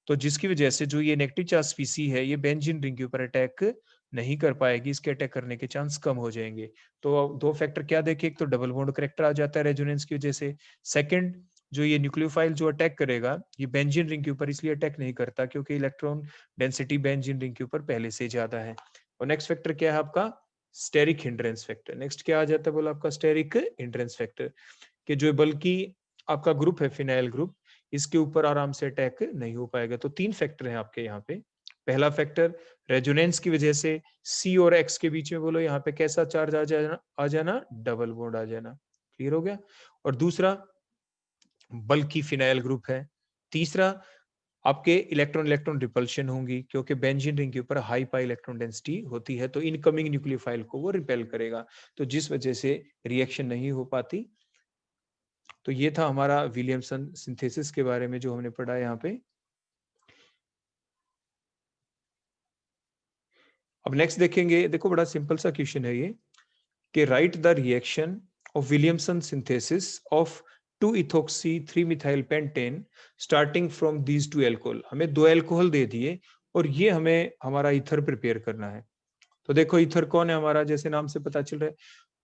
तो जिसकी वजह से जो ये नेगेटिव चार्ज स्पीसी है ये बेंजीन रिंग के ऊपर अटैक नहीं कर पाएगी, इसके अटैक करने के चांस कम हो जाएंगे। तो दो फैक्टर क्या देखे, एक तो डबल बॉन्ड करेक्टर आ जाता है रेजोनेंस की वजह से, सेकंड जो ये न्यूक्लियोफाइल जो अटैक करेगा ये बेंजीन रिंग के ऊपर इसलिए अटैक नहीं करता क्योंकि इलेक्ट्रॉन डेंसिटी बेंजीन रिंग के ऊपर पहले से ज्यादा है। और नेक्स्ट फैक्टर क्या है आपका, स्टेरिक हिंड्रेंस फैक्टर। नेक्स्ट क्या आ जाता है बोला आपका, स्टेरिक हिंड्रेंस फैक्टर, कि जो बल्कि आपका ग्रुप है फिनाइल ग्रुप, इसके ऊपर आराम से अटैक नहीं हो पाएगा। तो तीन फैक्टर हैं आपके यहाँ पे। पहला फैक्टर रेजोनेंस की वजह से सी और एक्स के बीच में बोलो यहाँ पे कैसा चार्ज आ जाना, डबल बॉन्ड आ जाना। क्लियर हो गया। और दूसरा बल्कि फिनाइल ग्रुप है। तीसरा आपके इलेक्ट्रॉन इलेक्ट्रॉन रिपल्शन होंगी, क्योंकि बेंजीन रिंग के ऊपर हाई पाई इलेक्ट्रॉन डेंसिटी होती है, तो इनकमिंग न्यूक्लियोफाइल को वो रिपेल करेगा, तो जिस वजह से रिएक्शन नहीं हो पाती। तो ये था हमारा विलियमसन सिंथेसिस के बारे में जो हमने पढ़ा यहाँ पे। अब नेक्स्ट देखेंगे, देखो बड़ा सिंपल सा क्वेश्चन है ये, कि right the reaction of Williamson synthesis of 2-ethoxy 3-methyl pentane starting from these two alcohol. हमें दो एल्कोहल दे दिए और ये हमें हमारा ईथर प्रिपेयर करना है। तो देखो ईथर कौन है हमारा, जैसे नाम से पता चल रहा है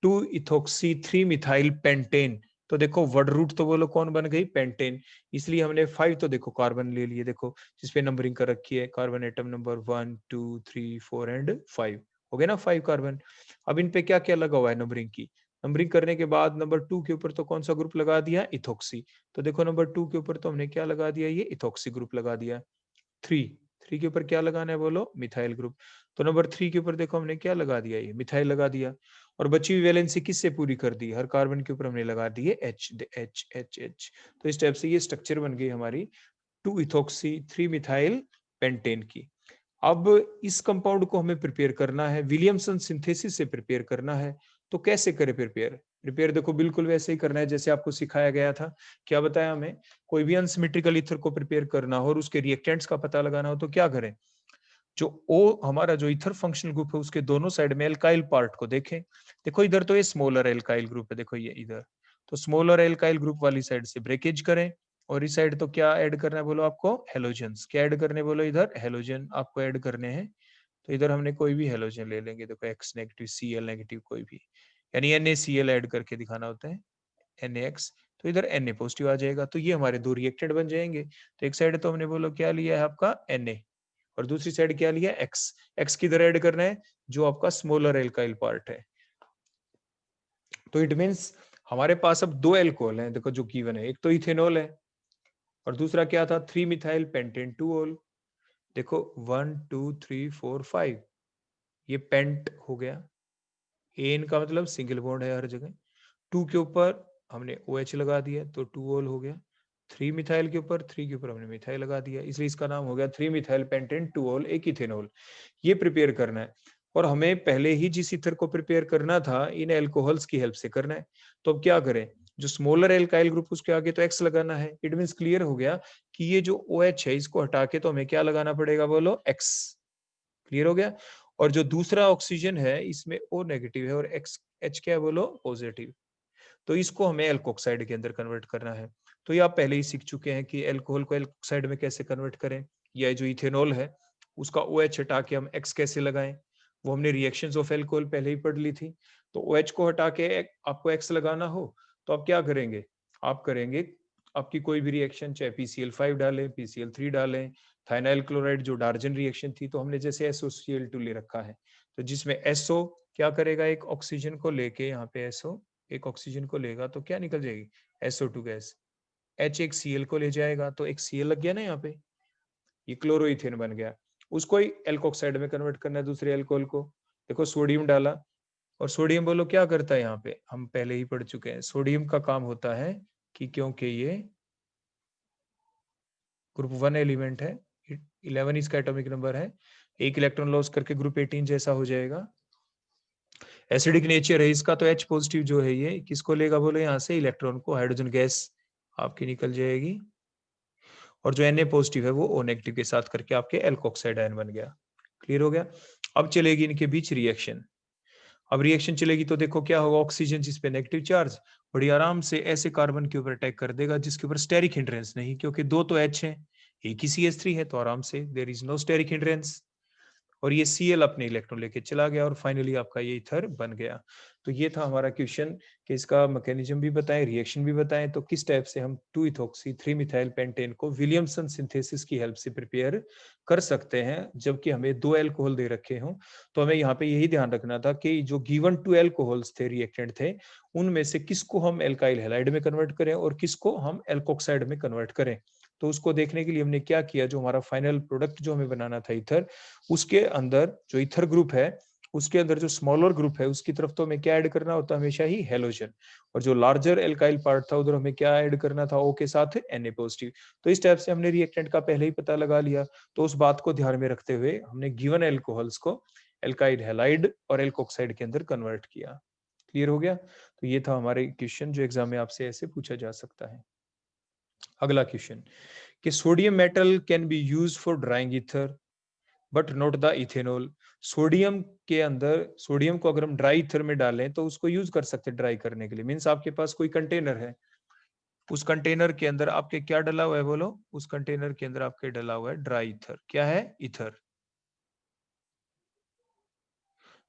2-ethoxy 3-methyl pentane। तो देखो वर्ड रूट तो बोलो कौन बन गई, पेंटेन, इसलिए हमने 5 तो देखो कार्बन ले लिए, देखो जिसपे नंबरिंग कर रखी है, कार्बन एटम नंबर 1 2 3 4 एंड 5, हो गए ना 5 कार्बन। अब इन पे क्या क्या लगा हुआ है नंबरिंग की, नंबरिंग करने के बाद नंबर 2 के ऊपर तो कौन सा ग्रुप लगा दिया, इथोक्सी। तो देखो नंबर 2 के ऊपर तो हमने क्या लगा दिया, ये इथोक्सी ग्रुप लगा दिया। 3 के ऊपर क्या लगाना है बोलो, मिथाइल ग्रुप। तो नंबर 3 के ऊपर देखो हमने क्या लगा दिया, ये मिथाइल लगा दिया। और बची हुई वैलेंसी किससे पूरी कर दी, हर कार्बन के ऊपर हमने लगा दिए एच एच एच एच। तो इस टाइप से ये स्ट्रक्चर बन गई हमारी 2-ethoxy 3-methyl पेंटेन की। अब इस कंपाउंड को हमें प्रिपेयर करना है, विलियमसन सिंथेसिस से प्रिपेयर करना है। तो कैसे करें प्रिपेयर, प्रिपेयर देखो बिल्कुल वैसे ही करना है जैसे आपको सिखाया गया था। क्या बताया हमें, कोई भी अनसिमेट्रिकल ईथर को प्रिपेयर करना हो और उसके रिएक्टेंट्स का पता लगाना हो तो क्या करें, जो ओ हमारा जो ईथर फंक्शनल ग्रुप है उसके दोनों साइड में एल्काइल पार्ट को देखें। देखो इधर तो ये स्मॉलर एल्काइल ग्रुप है, देखो ये इधर, तो स्मॉलर एल्काइल ग्रुप वाली साइड से ब्रेकेज करें। और इस साइड तो क्या ऐड करना है बोलो आपको, हेलोजन्स। क्या ऐड करने बोलो, इधर हेलोजन आपको ऐड करने हैं। तो इधर हमने कोई भी हेलोजन ले लेंगे, देखो एक्स नेगेटिव, Cl नेगेटिव, कोई भी, यानी NaCl ऐड करके दिखाना होता है, NaX। तो इधर Na पॉजिटिव आ जाएगा, तो ये हमारे दो रिएक्टेंट बन जाएंगे। तो एक साइड तो हमने बोलो क्या लिया है आपका Na, और दूसरी साइड क्या लिया, X। X किधर ऐड करना है, जो आपका स्मॉलर एल्काइल पार्ट है। तो इट मींस हमारे पास अब दो एल्कोहल हैं, देखो जो गिवन है, एक तो इथेनॉल है और दूसरा क्या था, 3-methyl pentane 2-ol। देखो 1 2 3 4 5, ये पेंट हो गया। एन का मतलब सिंगल बॉन्ड है हर जगह। 2 के ऊपर हमने OH लगा दिया तो 2-ol हो गया। 3-methyl के ऊपर, 3 के ऊपर हमने मिथाइल लगा दिया, इसलिए इसका नाम हो गया 3-methyl pentane 2-ol, एक इथेनॉल। ये प्रिपेयर करना है और हमें पहले ही जिस ईथर को प्रिपेयर करना था इन एल्कोहल्स की हेल्प से करना है। तो अब क्या करें, जो स्मॉलर एल्काइल ग्रुप उसके आगे तो X लगाना है। इट मींस क्लियर हो गया कि ये जो OH है इसको हटा के तो हमें क्या लगाना पड़ेगा बोलो, X। क्लियर हो गया। और जो दूसरा ऑक्सीजन है इसमें O नेगेटिव है और H क्या है बोलो, पॉजिटिव। तो इसको हमें एल्कोक्साइड के अंदर कन्वर्ट करना है। तो ये आप पहले ही सीख चुके हैं कि एल्कोहल को एल्कोक्साइड में कैसे कन्वर्ट करें, या जो इथेनॉल है उसका OH हटा के हम X कैसे लगाएं, वो हमने रिएक्शंस ऑफ एल्कोहल पहले ही पढ़ ली थी। तो OH को हटा के आपको X लगाना हो तो आप क्या करेंगे, आप करेंगे आपकी कोई भी रिएक्शन, चाहे PCl5 डालें, PCl3 डालें, थाइनाइल क्लोराइड जो डार्जन रिएक्शन थी, तो हमने जैसे SOCl2 ले रखा है, तो जिसमें SO क्या करेगा, एक ऑक्सीजन को लेके, यहाँ पे SO एक ऑक्सीजन को लेगा तो क्या निकल जाएगी, SO2 गैस। H एक Cl को ले जाएगा तो एक Cl लग गया ना यहाँ पे, ये क्लोरोइथेन बन गया। उसको ही एल्कोक्साइड में कन्वर्ट करना है दूसरे एल्कोहल को। देखो सोडियम डाला, और सोडियम बोलो क्या करता है, यहाँ पे हम पहले ही पढ़ चुके हैं, सोडियम का काम होता है कि क्योंकि ये ग्रुप 1 एलिमेंट है, 11 इसका एटॉमिक नंबर है, एक इलेक्ट्रॉन लॉस करके ग्रुप 18 जैसा हो जाएगा। एसिडिक नेचर है इसका, तो H पॉजिटिव जो है ये किसको लेगा बोलो, यहाँ से इलेक्ट्रॉन को, हाइड्रोजन गैस आपकी निकल जाएगी। और जो Na पॉजिटिव है वो O नेगेटिव के साथ करके आपके एल्कोक्साइड आयन बन गया। क्लियर हो गया। अब चलेगी इनके बीच रिएक्शन। अब रिएक्शन चलेगी तो देखो क्या होगा, ऑक्सीजन जिसपे नेगेटिव चार्ज बड़ी आराम से ऐसे कार्बन के ऊपर अटैक कर देगा जिसके ऊपर स्टेरिक हिंड्रेंस नहीं, क्योंकि दो तो H है, एक ही CH3 है, तो आराम से there is no steric hindrance. और ये Cl अपने इलेक्ट्रॉन लेके चला गया और फाइनली आपका ये ईथर बन गया। तो ये था हमारा क्वेश्चन कि इसका मैकेनिज्म भी बताएं, रिएक्शन भी बताएं, तो किस टाइप से हम 2-ethoxy 3-methyl pentane को विलियमसन सिंथेसिस की हेल्प से प्रिपेयर कर सकते हैं, जबकि हमें दो एल्कोहल दे रखे हों। तो हमें यहाँ पे यही ध्यान रखना था कि जो गिवन 2 एल्कोहल्स थे, रिएक्टेंट थे, उनमें से किसको हम एल्काइल हैलाइड में कन्वर्ट करें और किसको हम एल्कोक्साइड में कन्वर्ट करें। तो उसको देखने के लिए हमने क्या किया, जो हमारा फाइनल प्रोडक्ट जो हमें बनाना था ईथर, उसके अंदर जो ईथर ग्रुप है उसके अंदर जो स्मॉलर ग्रुप है उसकी तरफ तो हमें क्या ऐड करना होता है हमेशा ही हेलोजन, और जो लार्जर एल्काइल पार्ट था उधर हमें क्या ऐड करना था, O के साथ Na पॉजिटिव। तो इस टाइप से हमने रिएक्टेंट का पहले ही पता लगा लिया। तो उस बात को ध्यान में रखते हुए हमने गिवन एल्कोहल्स को एल्काइल हैलाइड और एल्कोक्साइड के अंदर कन्वर्ट किया। क्लियर हो गया? तो ये था हमारे क्वेश्चन जो एग्जाम में आपसे ऐसे पूछा जा सकता है। अगला क्वेश्चन कि sodium metal can be use for drawing ether but not the ethanol. Sodium के अंदर, सोडियम को अगर हम ड्राई ईथर में डालें तो उसको यूज कर सकते हैं ड्राई करने के लिए। मीन्स आपके पास कोई कंटेनर है, उस कंटेनर के अंदर आपके क्या डला हुआ है, बोलो? उस कंटेनर के अंदर आपके डला हुआ है ड्राई ईथर। क्या है? ईथर।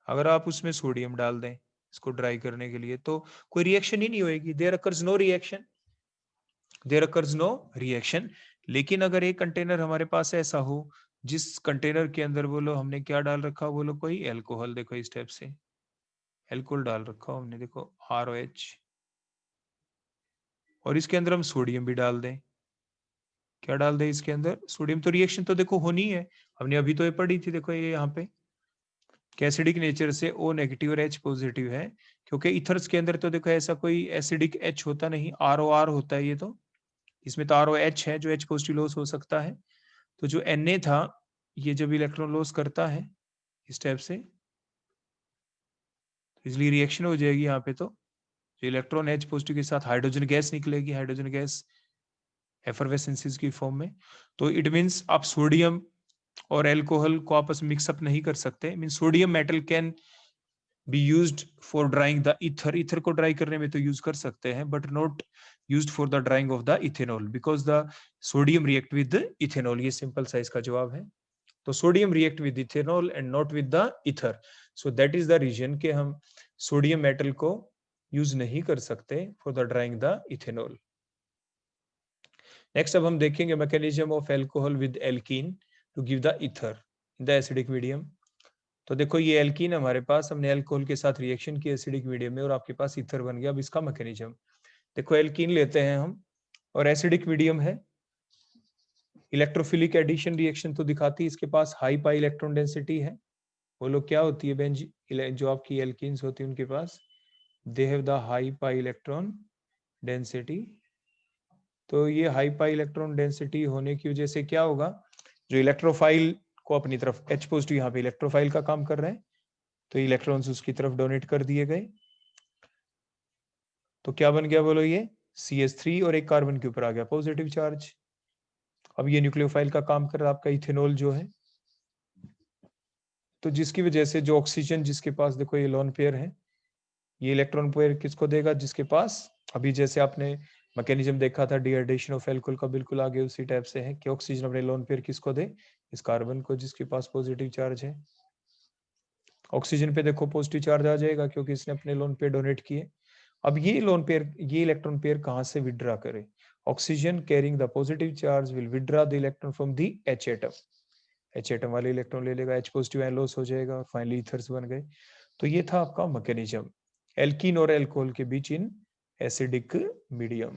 अगर आप उसमें सोडियम डाल दें इसको ड्राई करने के लिए तो कोई रिएक्शन ही नहीं होगी, there occurs no reaction, there occurs no reaction. लेकिन अगर एक कंटेनर हमारे पास ऐसा हो जिस कंटेनर के अंदर बोलो हमने क्या डाल रखा, बोलो कोई एल्कोहल, देखो इस टाइप से एल्कोहल डाल रखा हो हमने, देखो ROH, और इसके अंदर हम सोडियम भी डाल दें, क्या डाल दें इसके अंदर? सोडियम। तो रिएक्शन तो देखो होनी है, हमने अभी तो ये पढ़ी थी, देखो ये यहाँ पे एसिडिक नेचर से O नेगेटिव और H पॉजिटिव है, क्योंकि इथर्स के अंदर तो देखो ऐसा कोई एसिडिक H होता नहीं, ROR होता है ये तो, इसमें तो ROH है जो H पॉजिटिव लॉस हो सकता है। तो जो Na था ये जब इलेक्ट्रॉन लॉस करता है इस टाइप से, इसलिए रिएक्शन हो जाएगी यहाँ पे। तो जो इलेक्ट्रॉन H पॉजिटिव के साथ हाइड्रोजन गैस निकलेगी, हाइड्रोजन गैस एफरवेसेंसेस की फॉर्म में। तो इट मींस आप सोडियम और एल्कोहल को आपस में मिक्सअप नहीं कर सकते। Mean sodium metal can be used for drawing the ether, ether को ड्राई करने में तो यूज कर सकते हैं but not used for the drying of the ethanol because the sodium react with ethanol. ये सिंपल सा इसका जवाब है। तो sodium react with ethanol and not with the ether, so that is the reason कि हम सोडियम मेटल को यूज नहीं कर सकते for the drying the ethanol. Next अब हम देखेंगे mechanism of alcohol with alkene to give the ether in the acidic medium. तो देखो ये एल्कीन हमारे पास, हमने एल्कोहल के साथ रिएक्शन की एसिडिक मीडियम में और आपके पास ईथर बन गया। अब इसका मैकेनिज्म देखो, एल्कीन लेते हैं हम और एसिडिक मीडियम है, इलेक्ट्रोफिलिक एडिशन रिएक्शन तो दिखाती है, इसके पास हाई पाई इलेक्ट्रॉन डेंसिटी है। वो लोग क्या होती है बेंजी, जो आपकी एल्कीन्स होती है उनके पास they have the high pi electron density. तो ये हाई पाई इलेक्ट्रॉन डेंसिटी होने की वजह से क्या होगा, जो इलेक्ट्रोफाइल को अपनी तरफ, H पॉजिटिव यहाँ पे इलेक्ट्रोफाइल का काम कर रहे हैं, तो इलेक्ट्रॉन्स उसकी तरफ डोनेट कर दिए गए। तो क्या बन गया बोलो, ये CH3 और एक कार्बन के ऊपर आ गया पॉजिटिव चार्ज। अब ये न्यूक्लियोफाइल का काम कर रहा है आपका इथेनॉल जो है, तो जिसकी वजह से जो ऑक्सीजन जिसके पास, देखो ये लोन पेयर है, ये इलेक्ट्रॉन पेयर किसको देगा, जिसके पास अभी जैसे आपने मैकेनिज्म देखा था डिहाइड्रेशन ऑफ एल्कोहल का, बिल्कुल आगे उसी टाइप से है कि ऑक्सीजन अपने लोन पेयर किसको दे, इस कार्बन को जिसके पास पॉजिटिव चार्ज है। ऑक्सीजन पे देखो पॉजिटिव चार्ज आ जाएगा क्योंकि इसने अपने लोन पेयर डोनेट किए। अब ये लोन पेयर, ये इलेक्ट्रॉन पेयर कहां से विड्रा करे, oxygen carrying the positive charge will withdraw the electron from the H atom, H atom वाले इलेक्ट्रॉन ले लेगा, H पॉजिटिव आयन लॉस हो जाएगा और फाइनली ईथर्स बन गए। तो ये था आपका मैकेनिज्म एल्कीन और एल्कोहल के बीच इन एसिडिक मीडियम।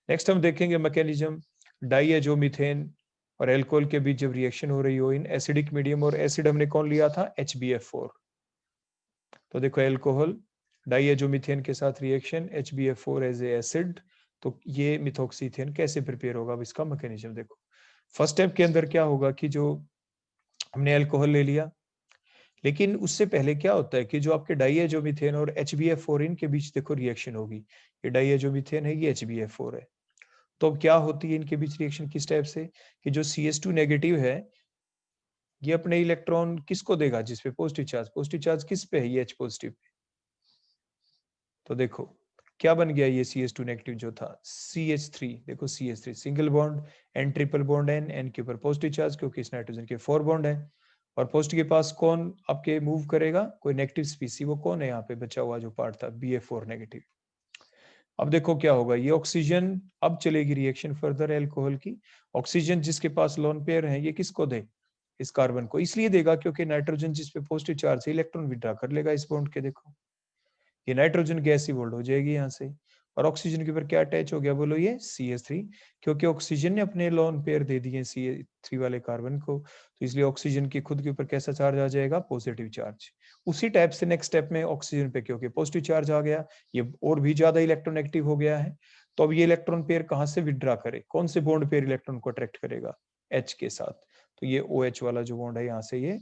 नेक्स्ट हम देखेंगे मैकेनिज्म डाइएजोमीथेन और एल्कोहल के बीच जब रिएक्शन हो रही हो इन एसिडिक मीडियम, और एसिड हमने कौन लिया था, HbF4। तो देखो एल्कोहल डाइएजोमीथेन के साथ reaction HbF4 as a acid, तो ये मिथॉक्सीथेन कैसे प्रिपेयर होगा, अब इसका मैकेनिज्म देखो। फर्स्ट स्टेप के अंदर क्या होगा कि जो हमने एल्कोहल ले लिया, लेकिन उससे पहले क्या होता है कि जो आपके डाइएजोमीथेन और HbF4 इनके बीच देखो रिएक्शन होगी, ये डाइएजोमीथेन है, ये HbF4 है। तो अब क्या होती है इनके बीच रिएक्शन किस टाइप से कि जो CH2 नेगेटिव है ये अपने इलेक्ट्रॉन किसको देगा, जिसपे पॉजिटिव चार्ज किस पे है, ये H पॉजिटिव पे। तो देखो क्या बन गया, ये CH2 नेगेटिव जो था CH3, देखो CH3 single bond and triple bond N के ऊपर पॉजिटिव चार्ज, क्योंकि इस नाइट्रोजन के 4 बॉन्ड है, और पॉजिटिव के पास कौन आपके मूव करेगा, कोई नेगेटिव स्पीसी, वो कौन है यहाँ पे बचा हुआ जो पार्ट था BF4 नेगेटिव। अब देखो क्या होगा, ये ऑक्सीजन अब चलेगी रिएक्शन फर्दर एल्कोहल की, ऑक्सीजन जिसके पास लोन पेयर है ये किसको दे, इस कार्बन को, इसलिए देगा क्योंकि नाइट्रोजन जिसपे पॉजिटिव चार्ज है इलेक्ट्रॉन विड्रॉ कर लेगा इस बॉन्ड के, देखो ये नाइट्रोजन गैस ही बोल्ड हो जाएगी यहाँ से, और ऑक्सीजन के ऊपर क्या अटैच हो गया, बोलो ये CH3, क्योंकि ऑक्सीजन ने अपने लोन पेयर दे दिए CH3 वाले कार्बन को, तो इसलिए ऑक्सीजन के खुद के ऊपर कैसा चार्ज आ जाएगा, पॉजिटिव चार्ज। उसी टाइप से नेक्स्ट स्टेप में ऑक्सीजन पे क्योंकि पॉजिटिव चार्ज आ गया, ये और भी ज्यादा इलेक्ट्रॉन एक्टिव हो गया है, तो अब ये इलेक्ट्रॉन पेयर कहाँ से विड्रॉ करे, कौन से बॉन्ड पेयर इलेक्ट्रॉन को अट्रैक्ट करेगा, H के साथ। तो ये OH वाला जो बॉन्ड है, यहाँ से ये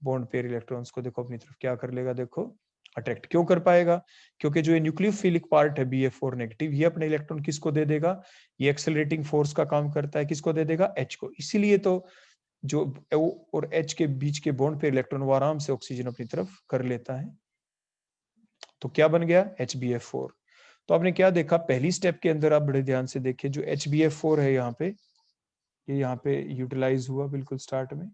बॉन्ड पेयर इलेक्ट्रॉन्स को देखो अपनी तरफ क्या कर लेगा, देखो अट्रैक्ट क्यों कर पाएगा, क्योंकि जो ये न्यूक्लियोफिलिक पार्ट है BF4 नेगेटिव, ये अपने इलेक्ट्रॉन किसको दे देगा, ये एक्सेलरेटिंग फोर्स का काम करता है, किसको दे देगा, H को। इसीलिए तो जो O और H के बीच के बॉन्ड पे इलेक्ट्रॉन वो आराम से ऑक्सीजन अपनी तरफ कर लेता है। तो क्या बन गया, HbF4। तो आपने क्या देखा पहली स्टेप के अंदर, आप बड़े ध्यान से देखिए, जो HbF4 है यहाँ पे, ये यहाँ पे यूटिलाइज हुआ बिल्कुल स्टार्ट में,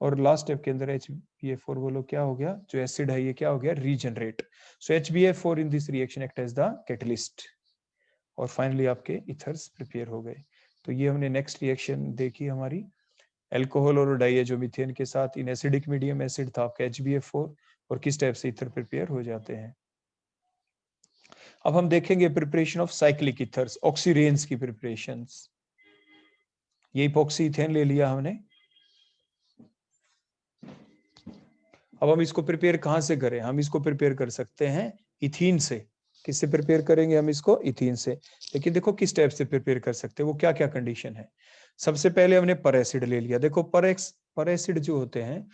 और लास्ट स्टेप के अंदर HbF4 बोलो क्या हो गया, जो एसिड है ये क्या हो गया, regenerate. So HbF4 in this reaction act as the catalyst, और फाइनली आपके इथर्स प्रिपेयर हो गए। तो ये हमने नेक्स्ट रिएक्शन देखी हमारी, एल्कोहल और डाइएजोमीथेन के साथ इन एसिडिक मीडियम एसिड था आपका HbF4, और किस टाइप से इथर प्रिपेयर हो जाते हैं। अब हम देखेंगे प्रिपरेशन ऑफ साइक्लिक इथर्स, ऑक्सीरेन्स की प्रिपरेशंस। ये इपॉक्सी इथेन ले लिया हमने, अब हम इसको प्रिपेयर कहां से करें, हम इसको प्रिपेयर कर सकते हैं इथीन से। किससे प्रिपेयर करेंगे हम इसको, इथीन से। लेकिन देखो किस टाइप से प्रिपेयर कर सकते हैं, वो क्या क्या कंडीशन है। सबसे पहले हमने पर एसिड ले लिया, देखो पर एसिड जो होते हैं,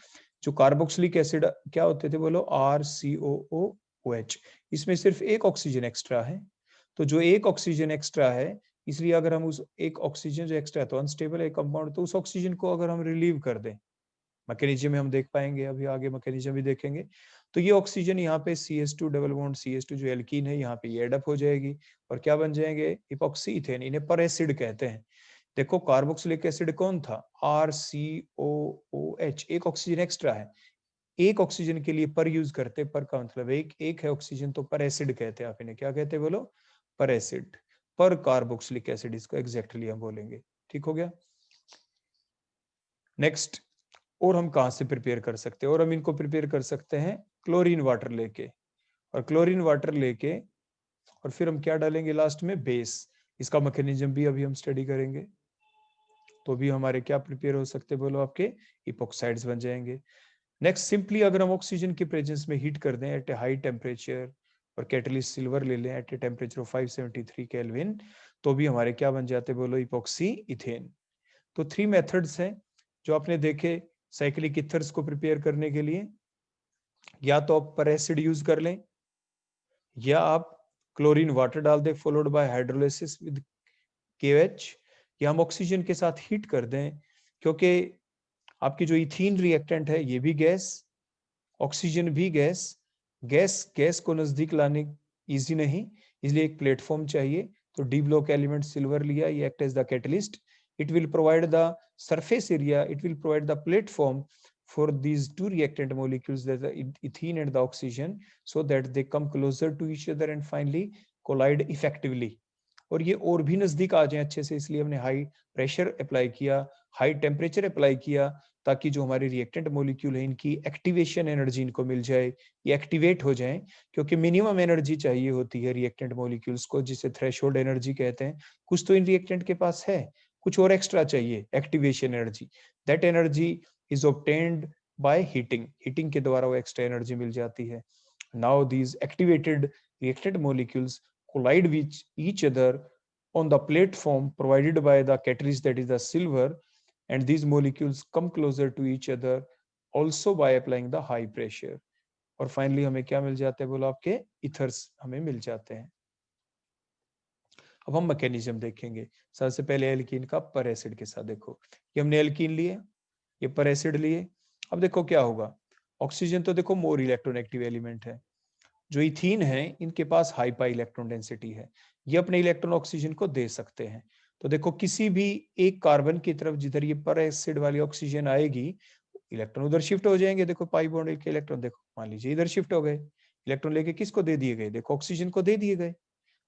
जो कार्बोक्सिलिक एसिड क्या होते थे, बोलो RCOOH, इसमें सिर्फ एक ऑक्सीजन एक्स्ट्रा है। तो जो एक ऑक्सीजन एक्स्ट्रा है, इसलिए अगर हम उस एक ऑक्सीजन जो एक्स्ट्रा है तो अनस्टेबल है कंपाउंड, तो उस ऑक्सीजन को अगर हम रिलीव कर दें, मैकेनिज्म में हम देख पाएंगे, अभी आगे मैकेनिज्म भी देखेंगे, तो ये ऑक्सीजन यहाँ पे CH2 डबल बॉन्ड CH2 जो एल्कीन है यहाँ पे ये एडअप हो जाएगी, और क्या बन जाएंगे, इपॉक्सी इथेन, इन्हें पर एसिड कहते हैं। देखो कार्बोक्सिलिक एसिड कौन था, RCOOH, एक ऑक्सीजन एक्स्ट्रा है, एक ऑक्सीजन के लिए पर यूज करते, पर का मतलब एक एक है ऑक्सीजन, तो पर एसिड कहते हैं। आप इन्हें क्या कहते हैं, बोलो पर एसिड, पर कार्बोक्सिलिक एसिड इसको एग्जैक्टली हम बोलेंगे। ठीक हो गया। नेक्स्ट, और हम कहाँ से प्रिपेयर कर सकते हैं, और हम इनको प्रिपेयर कर सकते हैं क्लोरीन वाटर लेके, और क्लोरीन वाटर लेके और फिर हम क्या डालेंगे लास्ट में, बेस। इसका मैकेनिज्म भी अभी हम स्टडी करेंगे। तो भी हमारे क्या प्रिपेयर हो सकते हैं, बोलो आपके इपॉक्साइड्स बन जाएंगे। नेक्स्ट, सिंपली अगर हम ऑक्सीजन के प्रेजेंस में हीट कर दें एट ए हाई टेम्परेचर, और कैटलिस्ट सिल्वर ले लें at a temperature of 573 kelvin, तो भी हमारे क्या बन जाते हैं, बोलो इपॉक्सी इथेन। तो 3 मेथड्स हैं जो आपने देखे साइक्लिक इथर्स को प्रिपेयर करने के लिए। या तो आप पर एसिड यूज कर लें, या आप क्लोरीन वाटर डाल दें followed by hydrolysis with KOH, या हम ऑक्सीजन के साथ हीट कर दें, क्योंकि आपकी जो इथीन रिएक्टेंट है ये भी गैस, ऑक्सीजन भी गैस, गैस गैस को नजदीक लाने इजी नहीं, इसलिए एक प्लेटफॉर्म चाहिए। तो डी ब्लॉक एलिमेंट सिल्वर लिया, ये act as the catalyst, it will provide the surface area, it will provide the platform for these two reactant molecules, that the ethene and the oxygen, so that they come closer to each other and finally collide effectively, और ये और भी नजदीक आ जाए अच्छे से, इसलिए हमने हाई प्रेशर अप्लाई किया, हाई टेम्परेचर अप्लाई किया, ताकि जो हमारे रिएक्टेंट मॉलिक्यूल है इनकी एक्टिवेशन एनर्जी इनको मिल जाए, ये एक्टिवेट हो जाए, क्योंकि मिनिमम एनर्जी चाहिए होती है रिएक्टेंट मॉलिक्यूल्स को, जिसे थ्रेशोल्ड एनर्जी कहते हैं। कुछ तो इन रिएक्टेंट के पास है, कुछ और एक्स्ट्रा चाहिए activation energy, that energy is obtained by heating, heating के द्वारा वो एक्स्ट्रा एनर्जी मिल जाती है। Now these activated reactant molecules collide with each other on the platform provided by the catalyst, that is the silver, and these molecules come closer to each other also by applying the high pressure, और फाइनली हमें क्या मिल जाते हैं, बोलो आपके इथर्स हमें मिल जाते हैं। अब हम मैकेनिज्म देखेंगे। सबसे पहले एल्कीन का पर एसिड के साथ, देखो ये हमने एल्कीन लिए, ये पर एसिड लिए। अब देखो क्या होगा, ऑक्सीजन तो देखो मोर इलेक्ट्रोनेगेटिव एलिमेंट है, जो इथीन है इनके पास हाई पाई इलेक्ट्रॉन डेंसिटी है, ये अपने इलेक्ट्रॉन ऑक्सीजन को दे सकते हैं। तो देखो किसी भी एक कार्बन की तरफ जिधर ये पर एसिड वाली ऑक्सीजन आएगी, इलेक्ट्रॉन उधर शिफ्ट हो जाएंगे। देखो पाई बॉन्ड के इलेक्ट्रॉन देखो मान लीजिए इधर शिफ्ट हो गए, इलेक्ट्रॉन लेके किसको दे दिए गए, देखो ऑक्सीजन को दे दिए गए।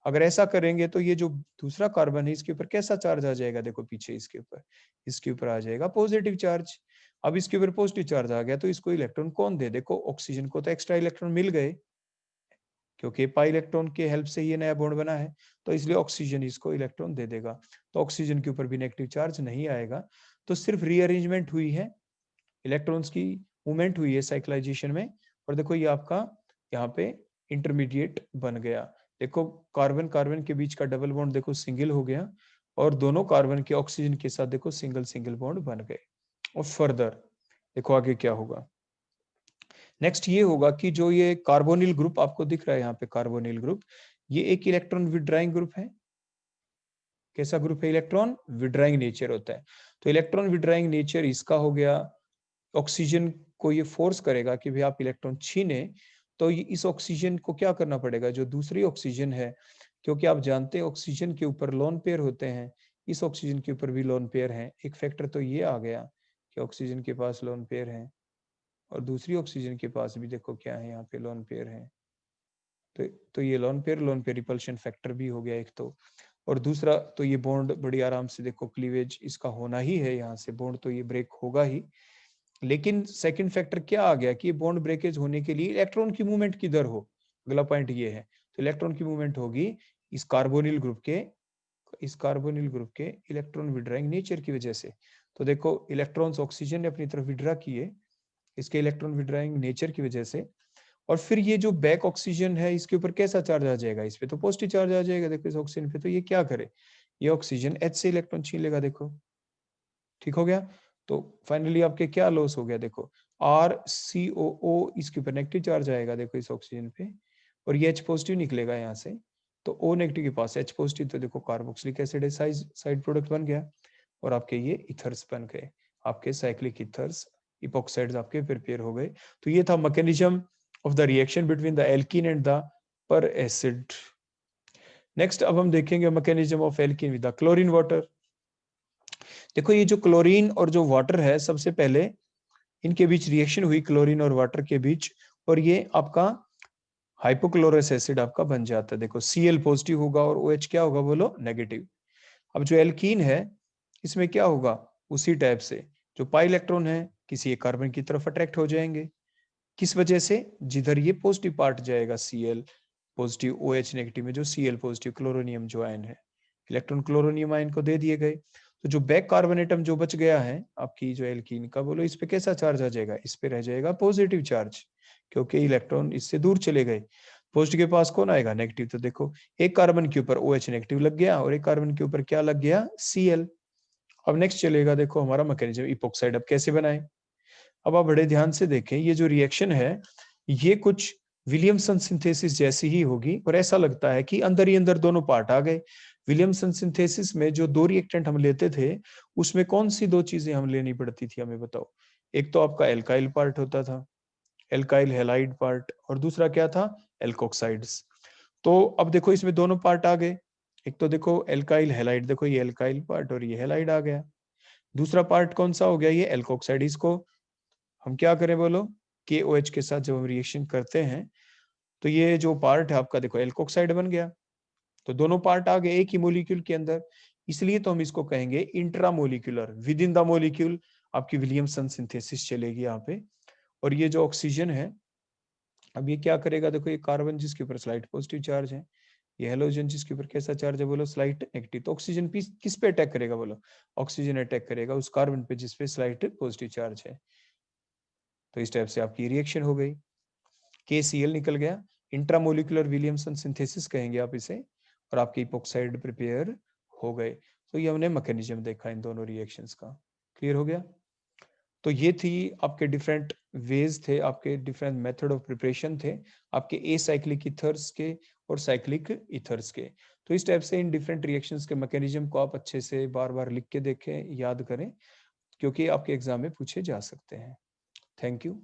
अगर ऐसा करेंगे तो ये जो दूसरा कार्बन है इसके ऊपर कैसा चार्ज आ जाएगा, देखो पीछे इसके ऊपर आ जाएगा पॉजिटिव चार्ज। अब इसके ऊपर पॉजिटिव चार्ज आ गया तो इसको इलेक्ट्रॉन कौन दे, देखो ऑक्सीजन को तो एक्स्ट्रा इलेक्ट्रॉन मिल गए, क्योंकि पाई इलेक्ट्रॉन के हेल्प से ये नया बॉन्ड बना है, तो इसलिए ऑक्सीजन इसको इलेक्ट्रॉन दे देगा। तो ऑक्सीजन के ऊपर भी नेगेटिव चार्ज नहीं आएगा, तो सिर्फ रीअरेंजमेंट हुई है, इलेक्ट्रॉन्स की मूवमेंट हुई है साइक्लाइजेशन में। और देखो ये आपका यहाँ पे इंटरमीडिएट बन गया। देखो कार्बन कार्बन के बीच का डबल बॉन्ड देखो सिंगल हो गया, और दोनों कार्बन के ऑक्सीजन के साथ देखो सिंगल सिंगल बॉन्ड बन गए। और फर्दर देखो आगे क्या होगा। नेक्स्ट ये होगा कि जो ये कार्बोनिल ग्रुप आपको दिख रहा है यहाँ पे, कार्बोनिल ग्रुप, ये एक इलेक्ट्रॉन विड्राइंग ग्रुप है। कैसा ग्रुप है? इलेक्ट्रॉन विड्राइंग नेचर होता है। तो इलेक्ट्रॉन विड्राइंग नेचर इसका हो गया। ऑक्सीजन को ये फोर्स करेगा कि भाई आप इलेक्ट्रॉन छीने, तो इस ऑक्सीजन को क्या करना पड़ेगा, जो दूसरी ऑक्सीजन है, क्योंकि आप जानते हैं ऑक्सीजन के ऊपर लोन पेयर होते हैं, इस ऑक्सीजन के ऊपर भी लोन पेयर है। एक फैक्टर तो ये आ गया कि ऑक्सीजन के पास लोन पेयर है, और दूसरी ऑक्सीजन के पास भी देखो क्या है, यहाँ पे लोन पेयर है। तो ये लोन पेयर रिपल्शन फैक्टर भी हो गया एक तो। और दूसरा तो ये बॉन्ड बड़ी आराम से देखो क्लीवेज इसका होना ही है, यहाँ से बॉन्ड तो ये ब्रेक होगा ही। लेकिन सेकंड फैक्टर क्या आ गया कि बॉन्ड ब्रेकेज होने के लिए इलेक्ट्रॉन की मूवमेंट किधर हो, अगला पॉइंट ये है। तो इलेक्ट्रॉन की मूवमेंट होगी इस कार्बोनिल ग्रुप के इलेक्ट्रॉन विड्राइंग नेचर की वजह से। तो देखो इलेक्ट्रॉन्स ऑक्सीजन ने अपनी तरफ विड्रा किए इसके इलेक्ट्रॉन विड्राइंग नेचर की वजह से। और फिर ये जो बैक ऑक्सीजन है इसके ऊपर कैसा चार्ज आ जाएगा, इस पे तो पॉजिटिव चार्ज आ जाएगा। देखो इस ऑक्सीजन पे, तो ये क्या करे, ये ऑक्सीजन H से इलेक्ट्रॉन छीन लेगा। देखो ठीक हो गया। तो फाइनली आपके क्या लॉस हो गया, देखो RCOO इसके ऊपर नेगेटिव चार्ज आएगा देखो इस ऑक्सीजन पे, और ये H पॉजिटिव निकलेगा यहाँ से। तो O नेगेटिव के पास H पॉजिटिव, तो देखो कार्बोक्सिलिक एसिड है, साइड प्रोडक्ट बन गया, और आपके ये इथर्स बन गए, आपके साइक्लिक इथर्स इपॉक्साइड्स आपके प्रिपेयर हो गए। तो ये था mechanism of the reaction between the alkene and the पर एसिड। नेक्स्ट अब हम देखेंगे mechanism of alkene with the chlorine water. देखो ये जो क्लोरीन और जो वाटर है, सबसे पहले इनके बीच रिएक्शन हुई क्लोरीन और वाटर के बीच, और ये आपका हाइपोक्लोरस एसिड आपका बन जाता है। देखो Cl पॉजिटिव होगा और OH क्या होगा, बोलो नेगेटिव। अब जो एल्कीन है इसमें क्या होगा, उसी टाइप से जो पाई इलेक्ट्रॉन है किसी एक कार्बन की तरफ अट्रैक्ट हो जाएंगे। किस वजह से? जिधर ये पॉजिटिव पार्ट जाएगा Cl पॉजिटिव, OH नेगेटिव में जो Cl पॉजिटिव क्लोरोनियम जो आयन है, इलेक्ट्रॉन क्लोरोनियम आयन को दे दिए गए। तो जो बैक कार्बन एटम जो बच गया है आपकी जो एल्कीन का, बोलो इस पे कैसा चार्ज आ जाएगा, इस पे रह जाएगा पॉजिटिव चार्ज, क्योंकि इलेक्ट्रॉन इससे दूर चले गए। पॉजिटिव के पास कौन आएगा, नेगेटिव। तो देखो एक कार्बन के ऊपर OH नेगेटिव लग गया, और एक कार्बन के ऊपर क्या लग गया, Cl। अब नेक्स्ट चलेगा देखो हमारा मैकेनिज्म इपॉक्साइड अब कैसे बनाए। अब आप बड़े ध्यान से देखें, ये जो रिएक्शन है ये कुछ विलियमसन सिंथेसिस जैसी ही होगी, और ऐसा लगता है कि अंदर ही अंदर दोनों पार्ट आ गए। विलियमसन सिंथेसिस में जो दो रिएक्टेंट हम लेते थे, उसमें कौन सी दो चीजें हम लेनी पड़ती थी, हमें बताओ। एक तो आपका एल्काइल पार्ट होता था, एल्काइल हैलाइड पार्ट, और दूसरा क्या था, एल्कोक्साइड्स। तो अब देखो इसमें दोनों पार्ट आ गए। एक तो देखो एल्काइल हैलाइड, देखो ये एल्काइल पार्ट और ये हैलाइड आ गया। दूसरा पार्ट कौन सा हो गया, ये एल्कोक्साइड। इसको हम क्या करें, बोलो KOH के साथ जब हम रिएक्शन करते हैं, तो ये जो पार्ट है आपका देखो एल्कोक्साइड बन गया। तो दोनों पार्ट आ गए एक ही मोलिक्यूल के अंदर, इसलिए तो हम इसको कहेंगे intramolecular, with in the molecule आपकी विलियमसन सिंथेसिस चलेगी यहाँ पे। और ये जो ऑक्सीजन है, अब ये क्या करेगा, देखो ये कार्बन जिसके ऊपर स्लाइट पॉजिटिव चार्ज है, ये हेलोजन जिसके ऊपर कैसा चार्ज है, बोलो स्लाइट नेगेटिव। तो ऑक्सीजन किस पे अटैक करेगा, बोलो ऑक्सीजन अटैक करेगा उस कार्बन पे जिसपे स्लाइट पॉजिटिव चार्ज है। तो इस टाइप से आपकी रिएक्शन हो गई, KCl निकल गया, इंट्रामोलिकुलर विलियमसन सिंथेसिस कहेंगे आप इसे, और आपके इपॉक्साइड प्रिपेयर हो गए। तो ये हमने मैकेनिज्म देखा इन दोनों रिएक्शंस का। क्लियर हो गया। तो ये थी आपके डिफरेंट वेज थे, आपके डिफरेंट मेथड ऑफ प्रिपरेशन थे आपके एसाइक्लिक ईथर्स के और साइक्लिक ईथर्स के। तो इस टाइप से इन डिफरेंट रिएक्शंस के मैकेनिज्म को आप अच्छे से बार बार लिख के देखें, याद करें, क्योंकि आपके एग्जाम में पूछे जा सकते हैं। Thank you.